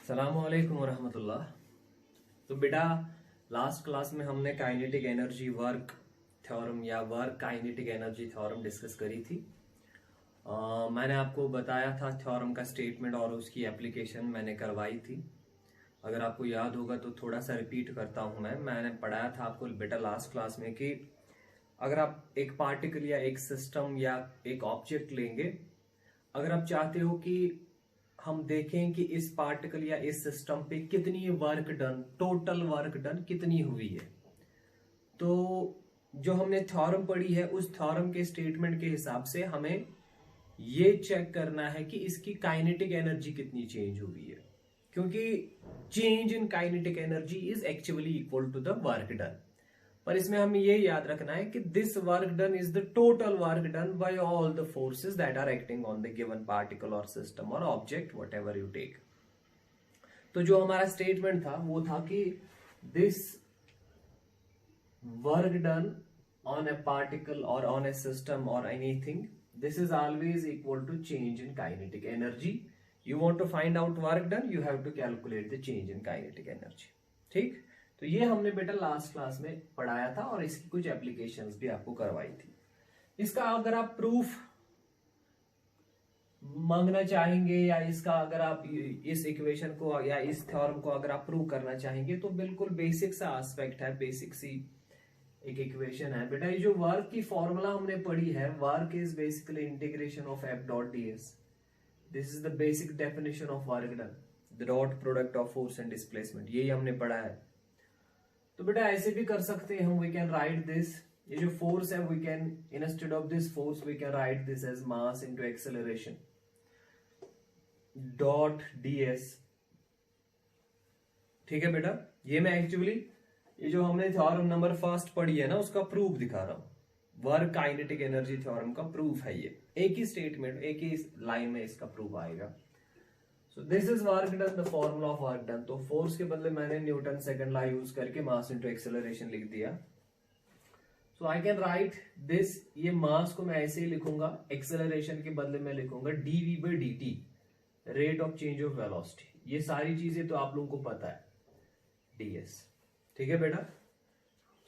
अस्सलामुअलैकुम वरहमतुल्लाह। तो बेटा लास्ट क्लास में हमने काइनेटिक एनर्जी वर्क थ्योरम या work kinetic energy theorem discuss करी थी। मैंने आपको बताया था थ्योरम का स्टेटमेंट और उसकी एप्लीकेशन मैंने करवाई थी। अगर आपको याद होगा तो थोड़ा सा रिपीट करता हूं। मैंने पढ़ाया था आपको बेटा लास्ट क्लास में कि अगर आप एक पार्टिकल या एक सिस्टम या एक ऑब्जेक्ट लेंगे, अगर आप चाहते हो कि हम देखें कि इस पार्टिकल या इस सिस्टम पे कितनी work done, total work done कितनी हुई है, तो जो हमने थ्योरम पढ़ी है उस थ्योरम के स्टेटमेंट के हिसाब से हमें ये चेक करना है कि इसकी काइनेटिक एनर्जी कितनी चेंज हुई है, क्योंकि change in kinetic energy is actually equal to the work done. पर इसमें हमें ये याद रखना है कि this work done is the total work done by all the forces that are acting on the given particle और सिस्टम और object whatever you take. तो जो हमारा स्टेटमेंट था वो था कि this work done on a particle और ऑन ए सिस्टम और anything, this is always equal to change in kinetic energy. You want to find out work done, you have to calculate the change in kinetic energy. ठीक, तो ये हमने बेटा last class में पढ़ाया था और इसकी कुछ एप्लीकेशंस भी आपको करवाई थी। इसका अगर आप प्रूफ मांगना चाहेंगे या इसका अगर आप इस इक्वेशन को या इस थ्योरम को अगर आप प्रूव करना चाहेंगे तो बिल्कुल बेसिक सा एस्पेक्ट है, बेसिक सी एक इक्वेशन है बेटा। ये जो वर्क की फॉर्मूला हमने पढ़ी है, work is basically integration of F dot D S. This is the basic definition of work done, the dot product of force and displacement, यही हमने पढ़ा है। तो बेटा ऐसे भी कर सकते हैं हम, वी कैन राइट दिस, ये जो फोर्स है we can instead of this force we can write this as mass into acceleration dot ds। ठीक है बेटा, ये मैं एक्चुअली ये जो हमने थ्योरम नंबर फर्स्ट पढ़ी है ना उसका प्रूफ दिखा रहा हूं। वर्क काइनेटिक एनर्जी थ्योरम का प्रूफ है ये, एक ही स्टेटमेंट एक ही लाइन में इसका प्रूफ आएगा। So this is work done, the formula of work done। तो फोर्स के बदले मैंने न्यूटन सेकंड लॉ यूज करके मास इनटू एक्सेलरेशन लिख दिया। सो आई कैन राइट दिस, ये मास को मैं ऐसे ही लिखूंगा, एक्सेलरेशन के बदले मैं लिखूंगा dv by dt, rate of change of velocity. ये सारी चीजें तो आप लोगों को पता है, ds। ठीक है बेटा,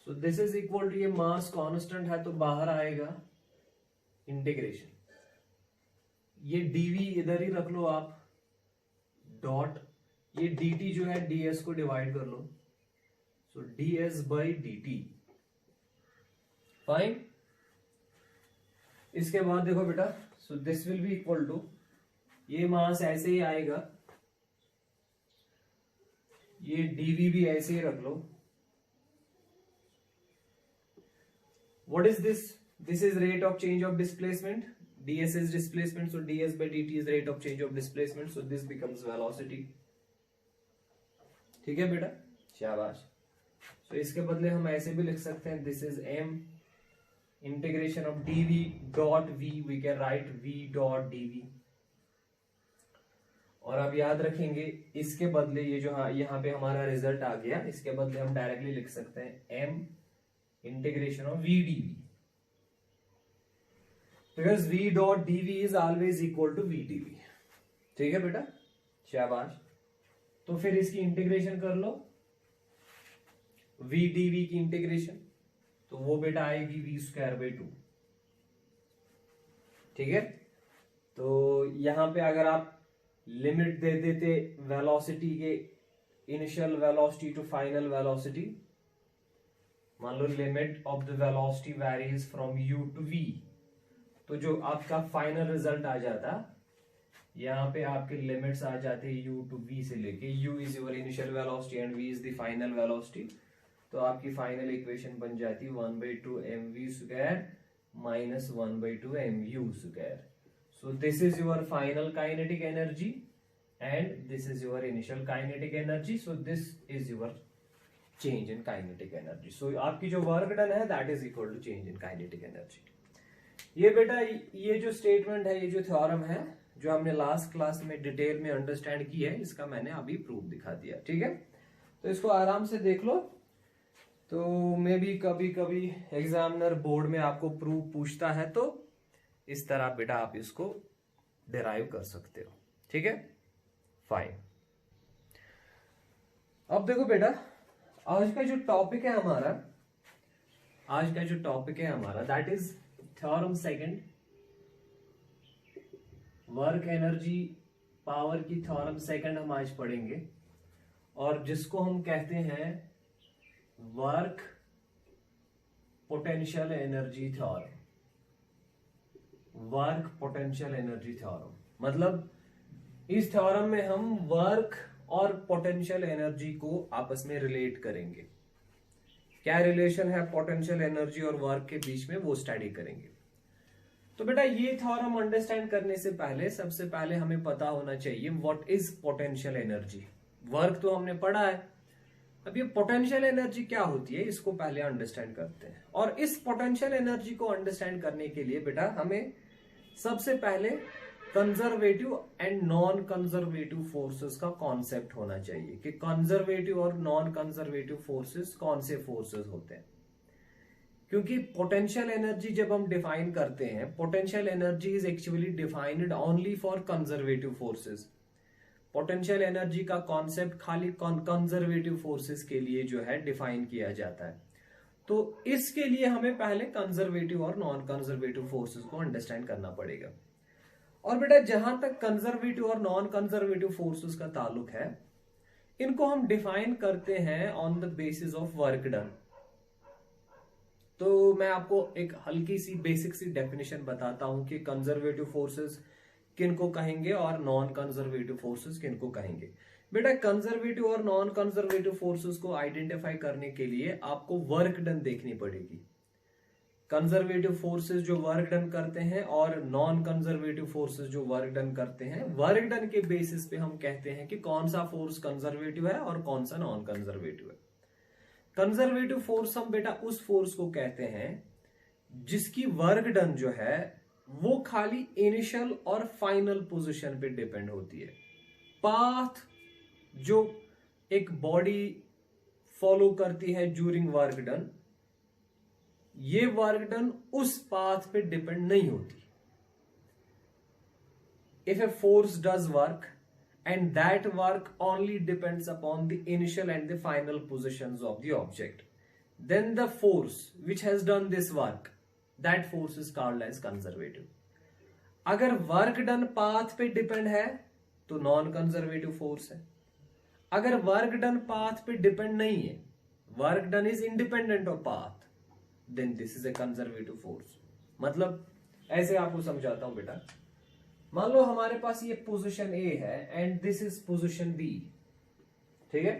so this is equal to, ये मास कांस्टेंट है तो बाहर आएगा इंटीग्रेशन, ये dv इधर ही रख लो आप, डॉट ये dt जो है ds को डिवाइड कर लो, so ds by dt। Fine, इसके बाद देखो बेटा, so this will be equal to, ये मास ऐसे ही आएगा, ये dv भी ऐसे ही रख लो। What is this? This is rate of change of displacement, ds is displacement, so ds by dt is rate of change of displacement, so this becomes velocity। ठीक है बेटा, शाबाश। so इसके बदले हम ऐसे भी लिख सकते हैं, this is m integration of dv dot v, we can write v dot dv। और अब याद रखेंगे इसके बदले ये जो यहाँ पे हमारा रिजल्ट आ गया, इसके बदले हम डायरेक्टली लिख सकते हैं m integration of v dv, because v dot dv is always equal to v dv। ठीक है बेटा, शाबाश। तो फिर इसकी इंटीग्रेशन कर लो, v dv की इंटीग्रेशन, तो वो बेटा आएगी v स्क्वायर बाई 2। ठीक है, तो यहां पे अगर आप लिमिट दे देते वेलोसिटी के, initial velocity to final velocity, मान लो limit of the velocity varies from u to v, तो जो आपका फाइनल रिजल्ट आ जाता, यहाँ पे आपके लिमिट्स आ जाते u टू v से लेके, u is your initial velocity and v is the final velocity, तो आपकी फाइनल इक्वेशन बन जाती 1/2 mv square minus 1/2 mu square. So this is your final kinetic energy and this is your initial kinetic energy, so this is your change in kinetic energy. So आपकी जो work done है that is equal to change in kinetic energy. ये बेटा ये जो statement है, ये जो थ्योरम है जो हमने लास्ट क्लास में डिटेल में अंडरस्टैंड की है, इसका मैंने अभी प्रूफ दिखा दिया। ठीक है, तो इसको आराम से देख लो। तो मे भी कभी कभी एग्जामिनर बोर्ड में आपको प्रूफ पूछता है तो इस तरह बेटा आप इसको डिराइव कर सकते हो। ठीक है, फाइन। अब देखो बेटा, आज का जो टॉपिक है हमारा that is theorem second, work energy power की थ्योरम सेकंड हम आज पढ़ेंगे, और जिसको हम कहते हैं work potential energy theorem. Work potential energy theorem मतलब इस थ्योरम में हम वर्क और पोटेंशियल एनर्जी को आपस में रिलेट करेंगे। क्या रिलेशन है पोटेंशियल एनर्जी और वर्क के बीच में, वो स्टडी करेंगे। तो बेटा ये थ्योरम अंडरस्टैंड करने से पहले सबसे पहले हमें पता होना चाहिए what is potential energy. Work तो हमने पढ़ा है, अब ये पोटेंशियल एनर्जी क्या होती है इसको पहले अंडरस्टैंड करते हैं। और इस पोटेंशियल एनर्जी को अंडरस्टैंड करने के लिए बेटा हमें सबसे पहले conservative and non conservative forces का कॉन्सेप्ट होना चाहिए कि कंजर्वेटिव और नॉन कंजर्वेटिव फोर्सेस कौन से फोर्सेस होते हैं। क्योंकि पोटेंशियल एनर्जी जब हम डिफाइन करते हैं, potential energy is actually defined only for conservative forces. Potential energy का कॉन्सेप्ट खाली कंजर्वेटिव फोर्सेस के लिए जो है डिफाइन किया जाता है। तो इसके लिए हमें पहले कंजर्वेटिव और नॉन कंजर्वेटिव फोर्सेस को अंडरस्टैंड करना पड़ेगा। और बेटा जहां तक कंजर्वेटिव और नॉन कंजर्वेटिव फोर्सेस का ताल्लुक है, इनको हम डिफाइन करते हैं on the basis of work done. तो मैं आपको एक हल्की सी बेसिक सी डेफिनेशन बताता हूं कि कंजर्वेटिव फोर्सेस किनको कहेंगे और नॉन कंजर्वेटिव फोर्सेस किनको कहेंगे। बेटा कंजर्वेटिव और नॉन कंजर्वेटिव फोर्सेस को आइडेंटिफाई करने के लिए आपको वर्क डन देखनी पड़ेगी। कंजर्वेटिव फोर्सेस जो वर्क डन करते हैं और नॉन कंजर्वेटिव फोर्सेस जो वर्क डन करते हैं, वर्क डन के बेसिस पे हम कहते हैं कि कौन सा फोर्स कंजर्वेटिव है और कौन सा नॉन कंजर्वेटिव है। कंजर्वेटिव फोर्स हम बेटा उस फोर्स को कहते हैं जिसकी वर्क डन जो है वो खाली इनिशियल और फाइनल पोजीशन पे डिपेंड होती है। पाथ जो एक बॉडी फॉलो करती है ड्यूरिंग वर्क डन, ये वर्क डन उस पाथ पे डिपेंड नहीं होती। If a force does work and that work only depends upon the initial and the final positions of the object, then the force which has done this work, that force is called as conservative. अगर work done path पे depend है तो non conservative force है। अगर work done path पे depend नहीं है, work done is independent of path, then this is a conservative force. मतलब ऐसे आपको समझाता हूं बेटा, मान लो हमारे पास ये पोजीशन ए है and this is position B, ठीक है।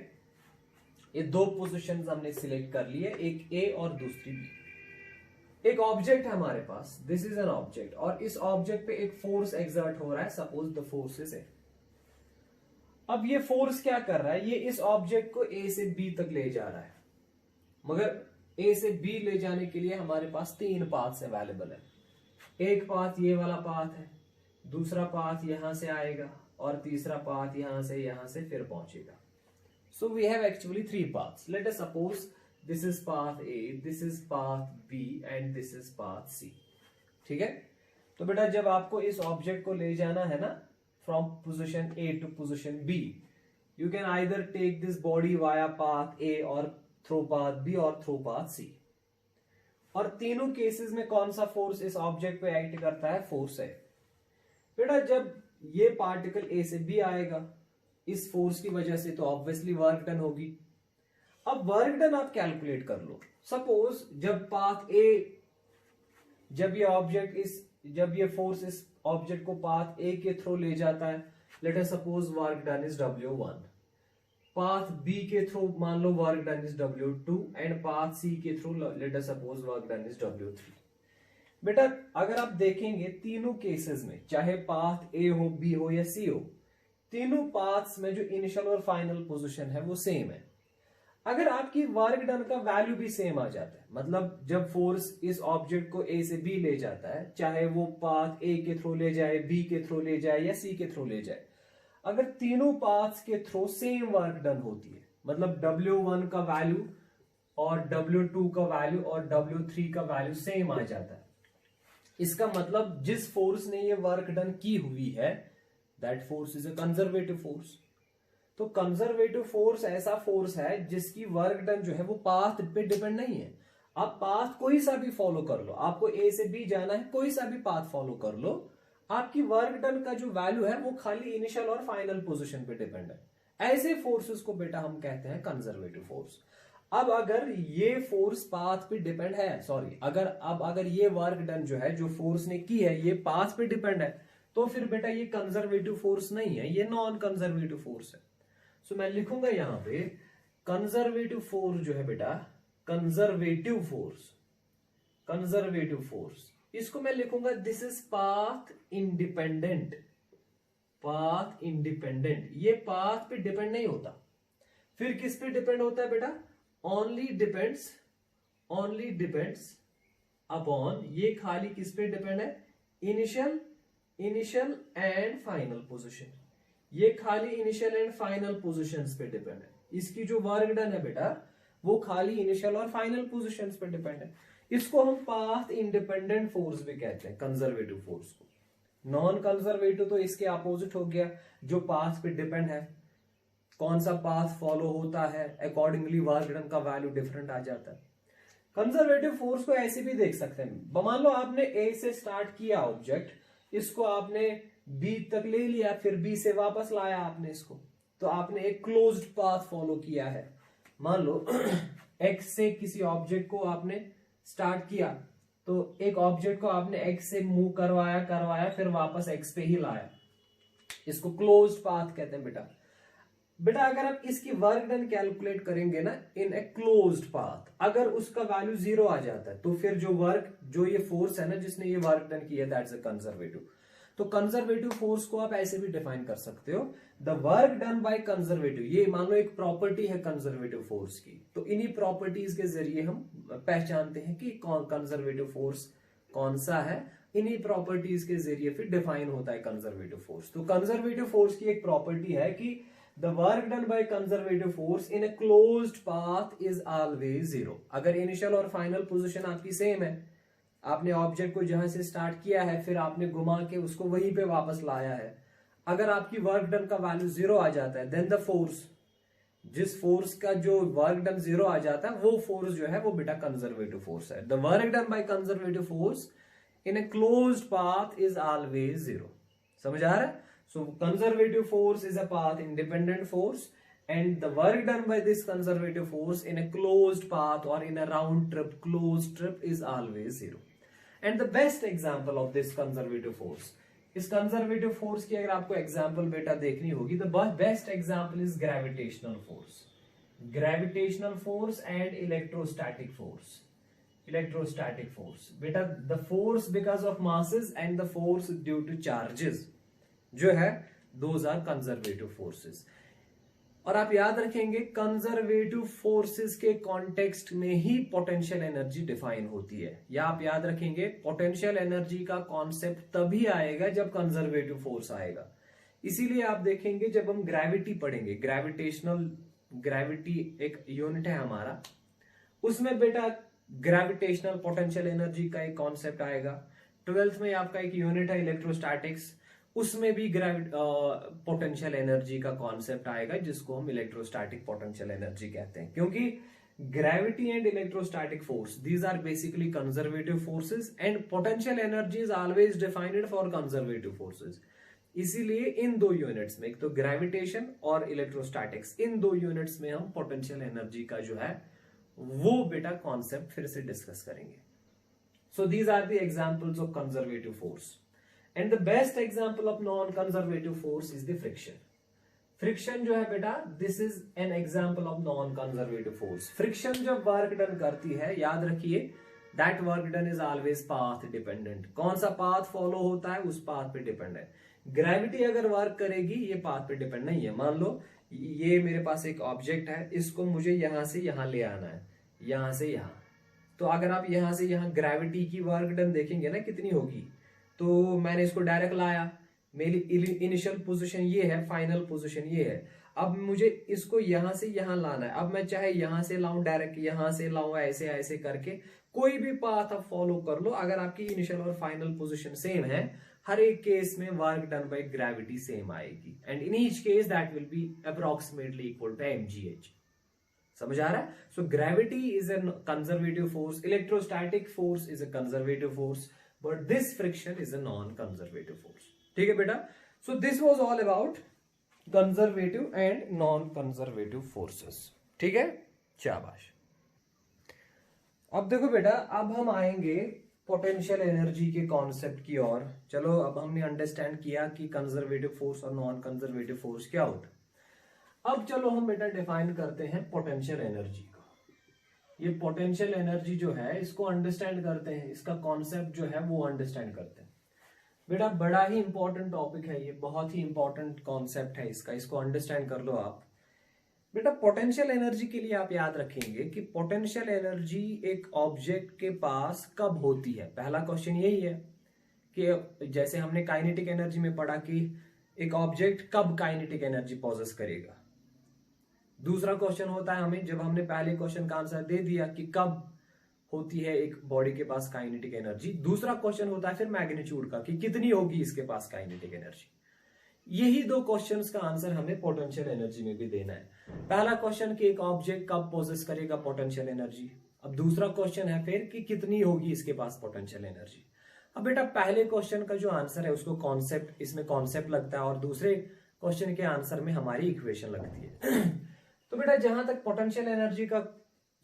ये दो पोजीशंस हमने सिलेक्ट कर लिए, एक ए और दूसरी बी। एक ऑब्जेक्ट है हमारे पास, दिस इज एन ऑब्जेक्ट, और इस ऑब्जेक्ट पे एक फोर्स एक्सर्ट हो रहा है, suppose the force is a. अब ये फोर्स क्या कर रहा है, ये इस ऑब्जेक्ट को ए से बी तक ले जा रहा है, मगर ए से बी ले जाने के लिए हमारे पास तीन पाथ्स अवेलेबल है। एक पाथ ये वाला पाथ है, दूसरा पाथ यहां से आएगा, और तीसरा पाथ यहां से फिर पहुंचेगा। So we have actually three paths. Let us suppose this is path A, this is path B and this is path C, ठीक है। तो बेटा जब आपको इस ऑब्जेक्ट को ले जाना है ना from position A to position B, you can either take this body via path A और थ्रू पाथ बी और थ्रू पाथ सी। और तीनों केसेस में कौन सा फोर्स इस ऑब्जेक्ट पे एक्ट करता है, फोर्स है। बेटा जब ये पार्टिकल ए से बी आएगा, इस फोर्स की वजह से तो ऑब्वियसली वर्क डन होगी। अब वर्क डन आप कैलकुलेट कर लो। सपोज जब पाथ ए, जब ये फोर्स इस ऑब्जेक्ट को पाथ ए के थ्रू ले जाता है, let us suppose work done is W1। Path B के थ्रू मान लो work done is W2 and path C के through let us suppose work done is W3। बेटा अगर आप देखेंगे तीनों केसेस में, चाहे पाथ ए हो, बी हो या सी हो, तीनों पाथ्स में जो इनिशियल और फाइनल पोजीशन है वो सेम है। अगर आपकी वर्क डन का वैल्यू भी सेम आ जाता है, मतलब जब फोर्स इस ऑब्जेक्ट को ए से बी ले जाता है, चाहे वो पाथ ए के थ्रू ले जाए, बी के थ्रू ले जाए या सी के थ्रू ले जाए, अगर तीनों पाथ्स के थ्रू सेम वर्क डन होती है, मतलब W1 का वैल्यू और W2 का वैल्यू और W3 का वैल्यू सेम आ जाता है, इसका मतलब जिस फोर्स ने ये वर्क डन की हुई है, that force is a conservative force. तो कंजर्वेटिव फोर्स ऐसा फोर्स है जिसकी वर्क डन जो है वो पाथ पे डिपेंड नहीं है। आप पाथ कोई सा भी फॉलो कर लो, आपको ए से बी जाना है, कोई सा भी पाथ फॉलो कर लो, आपकी वर्क डन का जो वैल्यू है वो खाली इनिशियल और फाइनल पोजीशन पे डिपेंड है। ऐसे फोर्सेस को बेटा हम कहते हैं कंजर्वेटिव फोर्स। अब अगर ये फोर्स पाथ पे डिपेंड है, सॉरी अगर ये वर्क डन जो है, जो फोर्स ने की है, ये पाथ पे डिपेंड है, तो फिर बेटा ये कंजर्वेटिव फोर्स नहीं है, ये नॉन कंजर्वेटिव फोर्स है। सो मैं लिखूंगा यहां पे कंजर्वेटिव फोर्स जो है बेटा, कंजर्वेटिव फोर्स इसको मैं लिखूंगा दिस इज पाथ इंडिपेंडेंट। ये पाथ पे डिपेंड नहीं होता। फिर किस पे डिपेंड होता है बेटा? ओनली डिपेंड्स अपॉन, ये खाली किस पे डिपेंड है? Initial and final position. ये खाली इनिशियल एंड फाइनल पोजीशंस पे डिपेंड है। इसकी जो वर्क डन है बेटा वो खाली इनिशियल और फाइनल पोजीशंस पे डिपेंड है। इसको हम पाथ इंडिपेंडेंट फोर्स भी कहते हैं, कंजर्वेटिव फोर्स को। नॉन कंजर्वेटिव तो इसके अपोजिट हो गया, जो पाथ पे डिपेंड है, कौन सा पाथ फॉलो होता है, अकॉर्डिंगली वर्क डन का वैल्यू डिफरेंट आ जाता है। कंजर्वेटिव फोर्स को ऐसे भी देख सकते हैं। मान लो आपने ए से स्टार्ट किया ऑब्जेक्ट, इसको आपने बी तक ले लिया, फिर बी से वापस लाया आपने इसको, तो आपने एक क्लोज्ड पाथ फॉलो किया है। मान लो एक्स से किसी ऑब्जेक्ट को आपने स्टार्ट किया, तो एक ऑब्जेक्ट को आपने एक्स से मूव करवाया फिर वापस एक्स पे ही लाया, इसको क्लोज्ड पाथ कहते हैं बेटा। अगर आप इसकी वर्क डन कैलकुलेट करेंगे ना इन ए क्लोज्ड पाथ, अगर उसका वैल्यू 0 आ जाता है, तो फिर जो ये फोर्स है ना जिसने ये वर्क डन किया, दैट्स अ कंजर्वेटिव। तो कंजर्वेटिव फोर्स को आप ऐसे भी डिफाइन कर सकते हो, the work done by conservative. ये मान लो एक प्रॉपर्टी है कंजर्वेटिव फोर्स की, तो इन्हीं प्रॉपर्टीज के जरिए हम पहचानते हैं कि कौन कंजर्वेटिव फोर्स कौन सा है। इन्हीं प्रॉपर्टीज के जरिए फिर डिफाइन होता है कंजर्वेटिव फोर्स। तो कंजर्वेटिव फोर्स की एक प्रॉपर्टी है कि the work done by conservative force in a closed path is always 0। अगर इनिशियल और फाइनल पोजीशन आपकी सेम है, आपने ऑब्जेक्ट को जहां से स्टार्ट किया है फिर आपने घुमा के उसको वहीं पे वापस लाया है, अगर आपकी वर्क डन का वैल्यू 0 आ जाता है, देन द फोर्स, जिस फोर्स का जो वर्क डन 0 आ जाता है वो फोर्स जो है वो बेटा कंजर्वेटिव फोर्स है। The work done by conservative force in a closed path is always 0। समझ आ रहा है? So conservative force is a path independent force and the work done by this conservative force in a closed path or in a round trip, closed trip, is always 0. And the best example of this conservative force, इस conservative force की अगर आपको example बेटा देखनी होगी, the best example is gravitational force and electrostatic force बेटा, the force because of masses and the force due to charges जो है those are conservative forces। और आप याद रखेंगे कंजर्वेटिव फोर्सेस के कॉन्टेक्स्ट में ही पोटेंशियल एनर्जी डिफाइन होती है, या आप याद रखेंगे पोटेंशियल एनर्जी का कॉन्सेप्ट तभी आएगा जब कंजर्वेटिव फोर्स आएगा। इसीलिए आप देखेंगे जब हम ग्रेविटी पढ़ेंगे, ग्रेविटी एक यूनिट है हमारा, उसमें बेटा ग्रेविटेशनल पोटेंशियल एनर्जी का एक कॉन्सेप्ट आएगा। 12th में आपका एक यूनिट है इलेक्ट्रोस्टैटिक्स, उसमें भी पोटेंशियल एनर्जी का कॉन्सेप्ट आएगा जिसको हम इलेक्ट्रोस्टैटिक पोटेंशियल एनर्जी कहते हैं, क्योंकि gravity and electrostatic force these are basically conservative forces and potential energy is always defined for conservative forces. इसीलिए इन दो यूनिट्स में, एक तो ग्रेविटेशन और इलेक्ट्रोस्टैटिक्स, इन दो यूनिट्स में हम पोटेंशियल एनर्जी का जो है वो बेटा कॉन्सेप्ट फिर से डिस्कस करेंगे। So these are the examples of conservative force. And the best example of non-conservative force is the friction. Friction जो है बेटा, this is an example of non-conservative force. Friction जब वर्क डन करती है, याद रखिए that work done is always path dependent. कौन सा पाथ फॉलो होता है उस पाथ पे डिपेंड है। ग्रेविटी अगर वर्क करेगी ये पाथ पे डिपेंड नहीं है। मान लो ये मेरे पास एक ऑब्जेक्ट है, इसको मुझे यहां से यहां ले आना है, यहां से यहां, तो अगर आप यहां से यहां ग्रेविटी की वर्क डन देखेंगे ना कितनी होगी, तो मैंने इसको डायरेक्ट लाया, मेरी इनिशियल पोजीशन ये है, फाइनल पोजीशन ये है, अब मुझे इसको यहां से यहां लाना है। अब मैं चाहे यहां से लाऊं, डायरेक्ट यहां से लाऊं, ऐसे ऐसे करके कोई भी पाथ आप फॉलो कर लो, अगर आपकी इनिशियल और फाइनल पोजीशन सेम है, हर एक केस में work done by gravity same आएगी and in each case that will be approximately equal to mgh। समझ आ रहा है? So gravity is a conservative force, electrostatic force is a conservative force, but this friction is a non conservative force. ठीक है बेटा? So this was all about conservative and non conservative forces. ठीक है, शाबाश। अब देखो बेटा, अब हम आएंगे पोटेंशियल एनर्जी के कॉन्सेप्ट की ओर। चलो, अब हमने अंडरस्टैंड किया कि कंजर्वेटिव फोर्स और नॉन कंजर्वेटिव फोर्स क्या होता है। अब चलो हम बेटा डिफाइन करते हैं पोटेंशियल एनर्जी को। ये पोटेंशियल एनर्जी जो है इसको अंडरस्टैंड करते हैं, इसका कॉन्सेप्ट जो है वो अंडरस्टैंड करते हैं। बेटा बड़ा ही इंपॉर्टेंट टॉपिक है ये, बहुत ही इंपॉर्टेंट कॉन्सेप्ट है इसका, इसको अंडरस्टैंड कर लो आप। बेटा पोटेंशियल एनर्जी के लिए आप याद रखेंगे कि पोटेंशियल एनर्जी एक ऑब्जेक्ट के पास कब होती है। पहला क्वेश्चन यही है कि जैसे हमने काइनेटिक एनर्जी में पढ़ा कि एक ऑब्जेक्ट कब काइनेटिक एनर्जी पॉजेस करेगा। दूसरा क्वेश्चन होता है हमें, जब हमने पहले क्वेश्चन का आंसर दे दिया कि कब होती है एक बॉडी के पास काइनेटिक एनर्जी, दूसरा क्वेश्चन होता है फिर मैग्नीट्यूड का कि कितनी होगी इसके पास काइनेटिक एनर्जी। यही दो क्वेश्चंस का आंसर हमें पोटेंशियल एनर्जी में भी देना है। पहला क्वेश्चन कि एक ऑब्जेक्ट कब पोजेस करेगा पोटेंशियल एनर्जी, अब दूसरा क्वेश्चन है फिर कि कितनी होगी इसके पास पोटेंशियल एनर्जी। अब बेटा पहले क्वेश्चन का जो आंसर है उसको कॉन्सेप्ट, इसमें कॉन्सेप्ट लगता है और दूसरे क्वेश्चन के आंसर में हमारी इक्वेशन लगती है। तो बेटा जहां तक पोटेंशियल एनर्जी का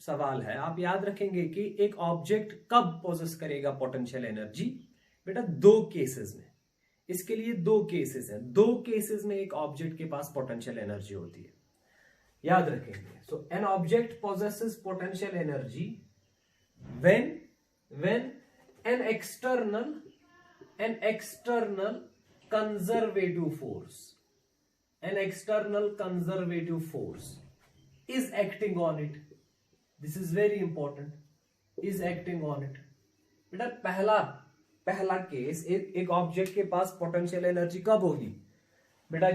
सवाल है, आप याद रखेंगे कि एक ऑब्जेक्ट कब पोजेस करेगा पोटेंशियल एनर्जी। बेटा दो केसेस में, इसके लिए दो केसेस हैं, दो केसेस में एक ऑब्जेक्ट के पास पोटेंशियल एनर्जी होती है, याद रखेंगे। So an object possesses potential energy when an external conservative force is acting on it. This is very important. Is acting on it. बेटा पहला केस, एक ऑब्जेक्ट के पास पोटेंशियल एनर्जी कब होगी बेटा,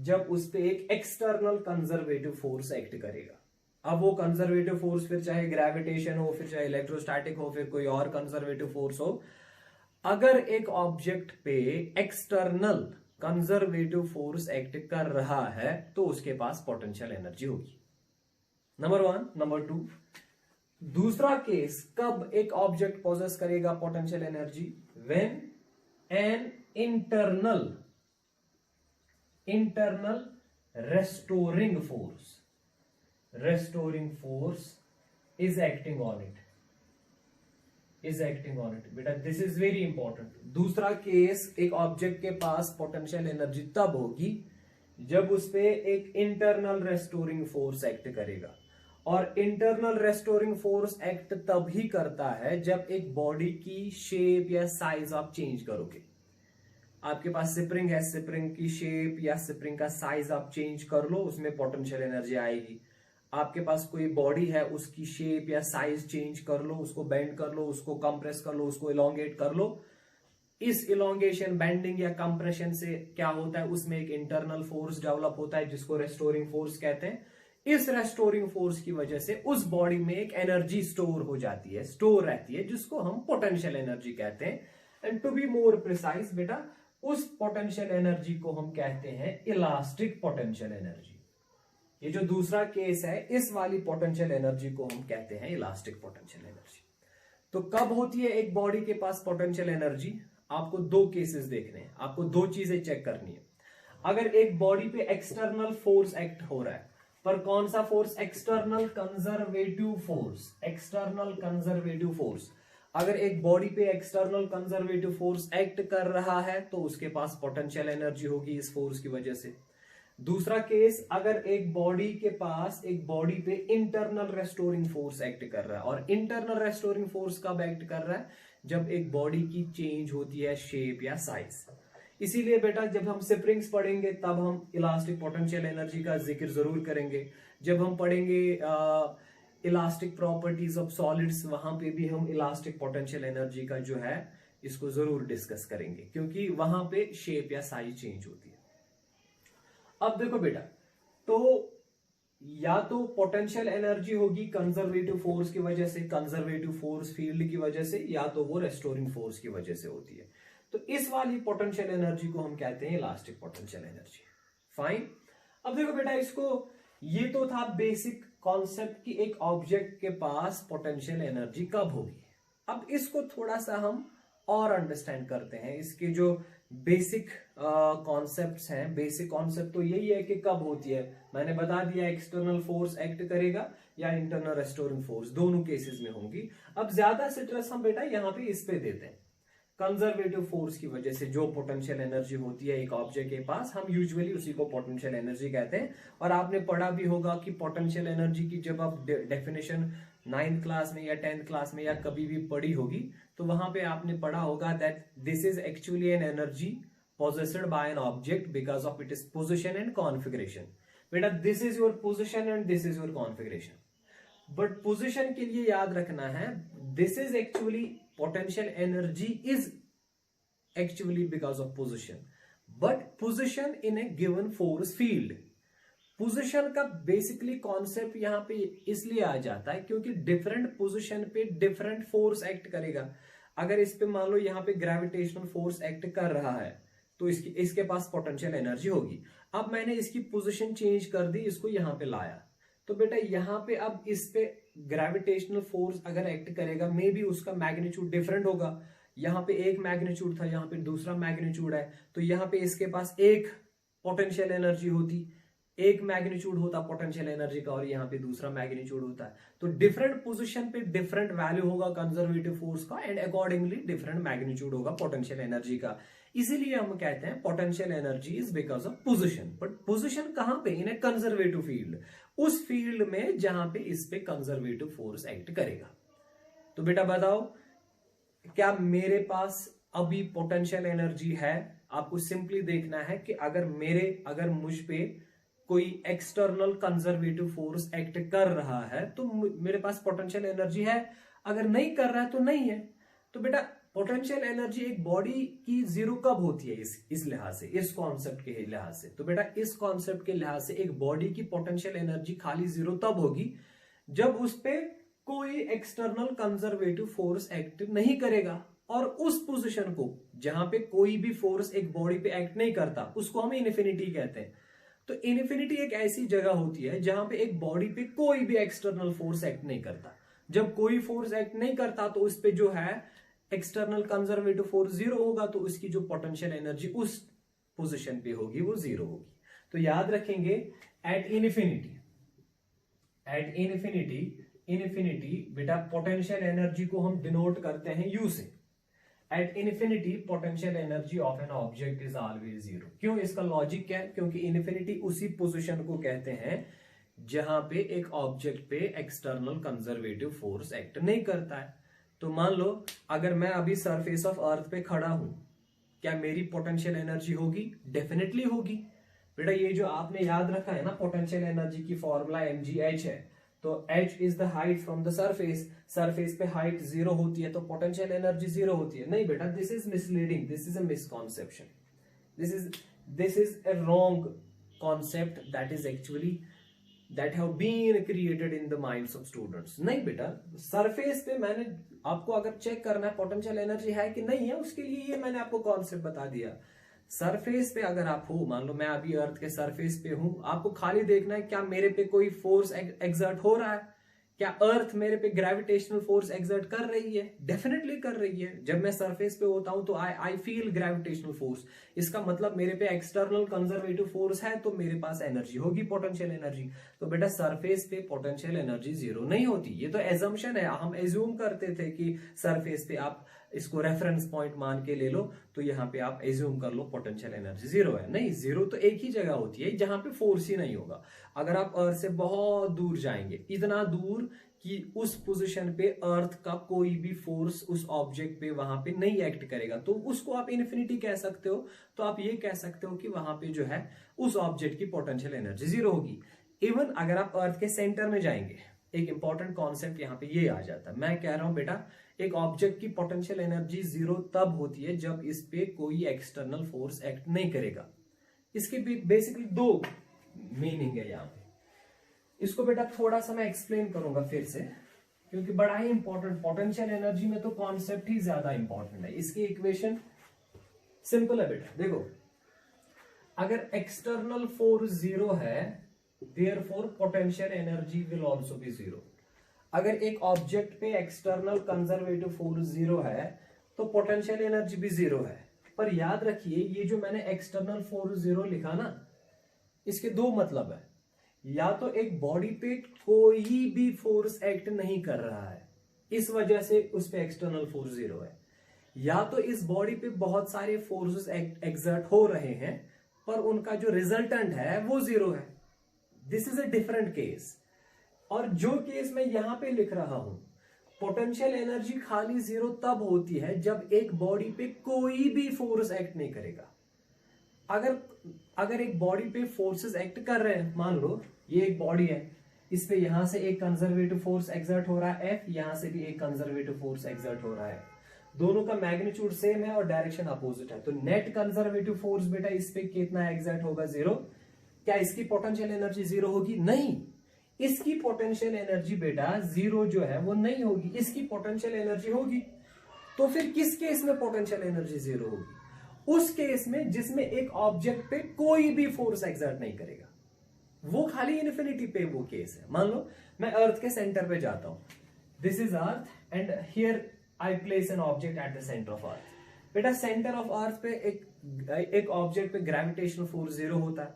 जब उस पे एक एक्सटर्नल कंजर्वेटिव फोर्स एक्ट करेगा। अब वो कंजर्वेटिव फोर्स फिर चाहे ग्रेविटेशन हो, फिर चाहे इलेक्ट्रोस्टैटिक हो, फिर कोई और कंजर्वेटिव फोर्स हो, अगर एक ऑब्जेक्ट पे एक्सटर्नल कंजर्वेटिव फोर्स एक्ट कर रहा है तो उसके पास पोटेंशियल एनर्जी होगी। नंबर 1। नंबर 2, दूसरा केस कब एक ऑब्जेक्ट पोजेस करेगा potential energy, when an internal restoring force is acting on it. बेटा दिस इज वेरी इंपॉर्टेंट। दूसरा केस, एक ऑब्जेक्ट के पास पोटेंशियल एनर्जी तब होगी जब उस पे एक इंटरनल रेस्टोरिंग फोर्स एक्ट करेगा, और इंटरनल रेस्टोरिंग फोर्स एक्ट तभी करता है जब एक बॉडी की शेप या साइज आप चेंज करोगे। आपके पास स्प्रिंग है, स्प्रिंग की शेप या स्प्रिंग का साइज आप चेंज कर लो, उसमें पोटेंशियल एनर्जी आएगी। आपके पास कोई बॉडी है, उसकी शेप या साइज चेंज कर लो, उसको बेंड कर लो, उसको कंप्रेस कर लो, उसको इलोंगेट कर लो। इस इलोंगेशन, बेंडिंग या कंप्रेशन से क्या होता है, उसमें एक इंटरनल फोर्स डेवलप होता है जिसको रेस्टोरिंग फोर्स कहते हैं। इस रेस्टोरिंग फोर्स की वजह से उस बॉडी में एक एनर्जी स्टोर हो जाती है, स्टोर रहती है, जिसको हम पोटेंशियल एनर्जी कहते हैं। And to be more precise बेटा, उस पोटेंशियल एनर्जी को हम कहते हैं इलास्टिक पोटेंशियल एनर्जी। ये जो दूसरा केस है, इस वाली पोटेंशियल एनर्जी को हम कहते हैं इलास्टिक पोटेंशियल एनर्जी। तो कब होती है एक बॉडी के पास पोटेंशियल एनर्जी, आपको दो केसेस देखने हैं, आपको दो चीजें चेक करनी है। अगर एक बॉडी पे एक्सटर्नल फोर्स एक्ट हो रहा है, पर कौन सा फोर्स, एक्सटर्नल कंजर्वेटिव फोर्स। अगर एक बॉडी पे एक्सटर्नल कंजर्वेटिव फोर्स एक्ट कर रहा है तो उसके पास पोटेंशियल एनर्जी होगी इस फोर्स की वजह से। दूसरा केस, अगर एक बॉडी पे इंटरनल रेस्टोरिंग फोर्स एक्ट कर रहा है, और इंटरनल रेस्टोरिंग फोर्स कब एक्ट कर रहा है, जब एक बॉडी की चेंज होती है शेप या साइज। इसीलिए बेटा जब हम स्प्रिंग्स पढ़ेंगे तब हम इलास्टिक पोटेंशियल एनर्जी का जिक्र जरूर करेंगे। जब हम पढ़ेंगे इलास्टिक प्रॉपर्टीज ऑफ सॉलिड्स, वहां पे भी हम इलास्टिक पोटेंशियल एनर्जी का जो है इसको जरूर डिस्कस करेंगे, क्योंकि वहां पे शेप या साइज चेंज होती है। अब देखो बेटा, तो या तो पोटेंशियल एनर्जी होगी कंजर्वेटिव फोर्स की वजह से, कंजर्वेटिव फोर्स फील्ड की वजह से, या तो वो रेस्टोरिंग फोर्स की वजह से होती है। तो इस वाली पोटेंशियल एनर्जी को हम कहते हैं इलास्टिक पोटेंशियल एनर्जी। फाइन। अब देखो बेटा, इसको ये तो था बेसिक कॉन्सेप्ट कि एक ऑब्जेक्ट के पास पोटेंशियल एनर्जी कब होगी। अब इसको थोड़ा सा हम और अंडरस्टैंड करते हैं। इसके जो बेसिक कॉन्सेप्ट्स हैं, बेसिक कॉन्सेप्ट तो यही है कि कब होती है। मैंने बता दिया एक्सटर्नल फोर्स एक्ट करेगा या इंटरनल रेस्टोरिंग फोर्स, दोनों केसेस में होंगी। अब ज्यादा स्ट्रेस हम बेटा यहाँ पे इस पे देते हैं, कंजर्वेटिव फोर्स की वजह से जो पोटेंशियल एनर्जी होती है एक ऑब्जेक्ट के पास, हम यूजुअली उसी को पोटेंशियल एनर्जी कहते हैं। और आपने पढ़ा भी होगा कि पोटेंशियल एनर्जी की जब आप डेफिनेशन 9th क्लास में या 10th क्लास में या कभी भी पढ़ी होगी, तो वहां पे आपने पढ़ा होगा that this is actually an energy possessed by an object because of its position and configuration। बेटा this is your position and this is your configuration. But position के लिए याद रखना है, this is actually potential energy is actually because of position, but position in A given force field. Position का basically concept यहां पे इसलिए आ जाता है क्योंकि डिफरेंट पोजिशन पे डिफरेंट फोर्स एक्ट करेगा। अगर इस पे मान लो यहाँ पे ग्रेविटेशनल फोर्स एक्ट कर रहा है तो इसके पास पोटेंशियल एनर्जी होगी। अब मैंने इसकी पोजीशन चेंज कर दी, इसको यहां पे लाया, तो बेटा यहां पे अब इस पे ग्रेविटेशनल फोर्स अगर एक्ट करेगा, मे बी उसका मैग्नीट्यूड डिफरेंट होगा। यहां पे एक मैग्नीट्यूड था, यहां पे दूसरा मैग्नीट्यूड है, तो यहां पे इसके पास एक पोटेंशियल एनर्जी होती, एक मैग्नीट्यूड होता पोटेंशियल एनर्जी का और यहाँ पे दूसरा मैग्नीट्यूड होता है। तो डिफरेंट पोजीशन पे डिफरेंट वैल्यू होगा कंजर्वेटिव फोर्स का एंड अकॉर्डिंगली डिफरेंट मैग्नीट्यूड होगा पोटेंशियल एनर्जी का। इसीलिए हम कहते हैं potential energy is because of position. But position कहां पे? इन ए कंजर्वेटिव फील्ड, उस फील्ड में जहां पे इस पे कंजर्वेटिव फोर्स एक्ट करेगा। तो बेटा बताओ, क्या मेरे पास अभी पोटेंशियल एनर्जी है? आपको सिंपली देखना है कि अगर मुझ पे कोई एक्सटर्नल कंजर्वेटिव फोर्स एक्ट कर रहा है तो मेरे पास पोटेंशियल एनर्जी है, अगर नहीं कर रहा है तो नहीं है। तो बेटा पोटेंशियल एनर्जी एक बॉडी की जीरो कब होती है? इस लिहाज से, इस कॉन्सेप्ट के लिहाज से। तो बेटा इस कॉन्सेप्ट के लिहाज से एक बॉडी की पोटेंशियल एनर्जी खाली जीरो तब होगी जब उस पे कोई एक्सटर्नल कंजर्वेटिव फोर्स एक्ट नहीं करेगा। और उस पोजीशन को जहां पे कोई भी फोर्स एक बॉडी पे एक्ट नहीं करता, उसको हम इन्फिनिटी कहते हैं। तो इन्फिनिटी एक ऐसी जगह होती है जहां पे एक बॉडी पे कोई भी एक्सटर्नल फोर्स एक्ट नहीं करता। जब कोई फोर्स एक्ट नहीं करता तो उस पे जो है एक्सटर्नल कंजर्वेटिव फोर्स जीरो होगा, तो उसकी जो पोटेंशियल एनर्जी उस पोजीशन पे होगी वो जीरो होगी। तो याद रखेंगे एट इन्फिनिटी बेटा पोटेंशियल एनर्जी को हम डिनोट करते हैं यू से। At infinity potential energy of an object is always zero. क्यों? इसका लॉजिक क्या है? क्योंकि इन्फिनिटी उसी पोजीशन को कहते हैं जहां पे एक ऑब्जेक्ट पे एक्सटर्नल कंजर्वेटिव फोर्स एक्ट नहीं करता है। तो मान लो अगर मैं अभी सरफेस ऑफ अर्थ पे खड़ा हूं, क्या मेरी पोटेंशियल एनर्जी होगी? डेफिनेटली होगी। बेटा ये जो आपने याद रखा है ना पोटेंशियल एनर्जी की फॉर्मूला mgh है, तो h is the height from the surface. Surface पे हाइट जीरो होती है तो पोटेंशियल एनर्जी जीरो होती है। नहीं बेटा, this is misleading, this is a misconception, this is a wrong concept that have been created in the minds of students। नहीं बेटा, सरफेस पे मैंने आपको अगर चेक करना है पोटेंशियल एनर्जी है कि नहीं है, उसके लिए ये मैंने आपको कॉन्सेप्ट बता दिया। सरफेस पे अगर आप हो, मान लो मैं अभी अर्थ के सरफेस पे हूं, आपको खाली देखना है क्या मेरे पे कोई फोर्स एक्सर्ट हो रहा है, क्या अर्थ मेरे पे ग्रेविटेशनल फोर्स एक्सर्ट कर रही है? डेफिनेटली कर रही है। जब मैं सरफेस पे होता हूं तो आई फील ग्रेविटेशनल फोर्स। इसका मतलब मेरे पे एक्सटर्नल कंजर्वेटिव फोर्स है तो मेरे पास एनर्जी होगी, पोटेंशियल एनर्जी। तो बेटा सरफेस पे पोटेंशियल एनर्जी जीरो नहीं होती। ये तो एजम्पशन है, हम एज्यूम करते थे कि सरफेस पे आप इसको रेफरेंस पॉइंट मान के ले लो, तो यहाँ पे आप एज्यूम कर लो पोटेंशियल एनर्जी जीरो है। नहीं, जीरो तो एक ही जगह होती है जहां पे फोर्स ही नहीं होगा। अगर आप अर्थ से बहुत दूर जाएंगे, इतना दूर कि उस पोजीशन पे अर्थ का कोई भी फोर्स उस ऑब्जेक्ट पे वहां पे नहीं एक्ट करेगा, तो उसको आप इन्फिनिटी कह सकते हो। तो आप ये कह सकते हो कि वहां पे जो है उस ऑब्जेक्ट की पोटेंशियल एनर्जी जीरो होगी। इवन अगर आप अर्थ के सेंटर में जाएंगे, एक इंपॉर्टेंट कॉन्सेप्ट यहाँ पे ये आ जाता है। मैं कह रहा हूं बेटा एक ऑब्जेक्ट की पोटेंशियल एनर्जी जीरो तब होती है जब इस पे कोई एक्सटर्नल फोर्स एक्ट नहीं करेगा। इसके बेसिकली दो मीनिंग है यहाँ पे। इसको बेटा थोड़ा सा मैं एक्सप्लेन करूंगा फिर से, क्योंकि बड़ा ही इंपॉर्टेंट, पोटेंशियल एनर्जी में तो कॉन्सेप्ट ही ज्यादा इंपॉर्टेंट है। इसकी इक्वेशन सिंपल है बेटा, देखो अगर एक्सटर्नल फोर्स जीरो है, therefore potential energy will also be zero. अगर एक ऑब्जेक्ट पे एक्सटर्नल कंजर्वेटिव फोर्स जीरो है तो पोटेंशियल एनर्जी भी जीरो है। पर याद रखिए ये जो मैंने एक्सटर्नल फोर्स जीरो लिखा ना, इसके दो मतलब है। या तो एक बॉडी पे कोई भी फोर्स एक्ट नहीं कर रहा है, इस वजह से उस पे एक्सटर्नल फोर्स जीरो है, या तो इस बॉडी पे बहुत सारे फोर्सेस एक्सर्ट हो रहे हैं पर उनका जो रिजल्टेंट है वो जीरो है। This is a different case. और जो केस मैं यहां पे लिख रहा हूं, पोटेंशियल एनर्जी खाली जीरो तब होती है जब एक बॉडी पे कोई भी फोर्स एक्ट नहीं करेगा। अगर एक बॉडी पे फोर्सेस एक्ट कर रहे हैं, मान लो ये एक बॉडी है, इस पे यहां से एक कंजर्वेटिव फोर्स एक्सर्ट हो रहा है F, यहां से भी एक कंजर्वेटिव फोर्स एक्सर्ट हो रहा है, दोनों का मैग्नीट्यूड सेम है और डायरेक्शन अपोजिट है, तो नेट कंजर्वेटिव फोर्स बेटा इस पे कितना एक्सर्ट होगा? जीरो। क्या इसकी पोटेंशियल एनर्जी जीरो होगी? नहीं, इसकी पोटेंशियल एनर्जी बेटा जीरो जो है वो नहीं होगी, इसकी पोटेंशियल एनर्जी होगी। तो फिर किस केस में पोटेंशियल एनर्जी जीरो होगी? उस केस में जिसमें एक ऑब्जेक्ट पे कोई भी फोर्स एक्सर्ट नहीं करेगा, वो खाली इन्फिनिटी पे वो केस है। मान लो मैं अर्थ के सेंटर पे जाता हूं, this is earth and here I place an object at the centre of earth. बेटा सेंटर ऑफ अर्थ पे एक ऑब्जेक्ट पे ग्रेविटेशनल फोर्स जीरो होता है,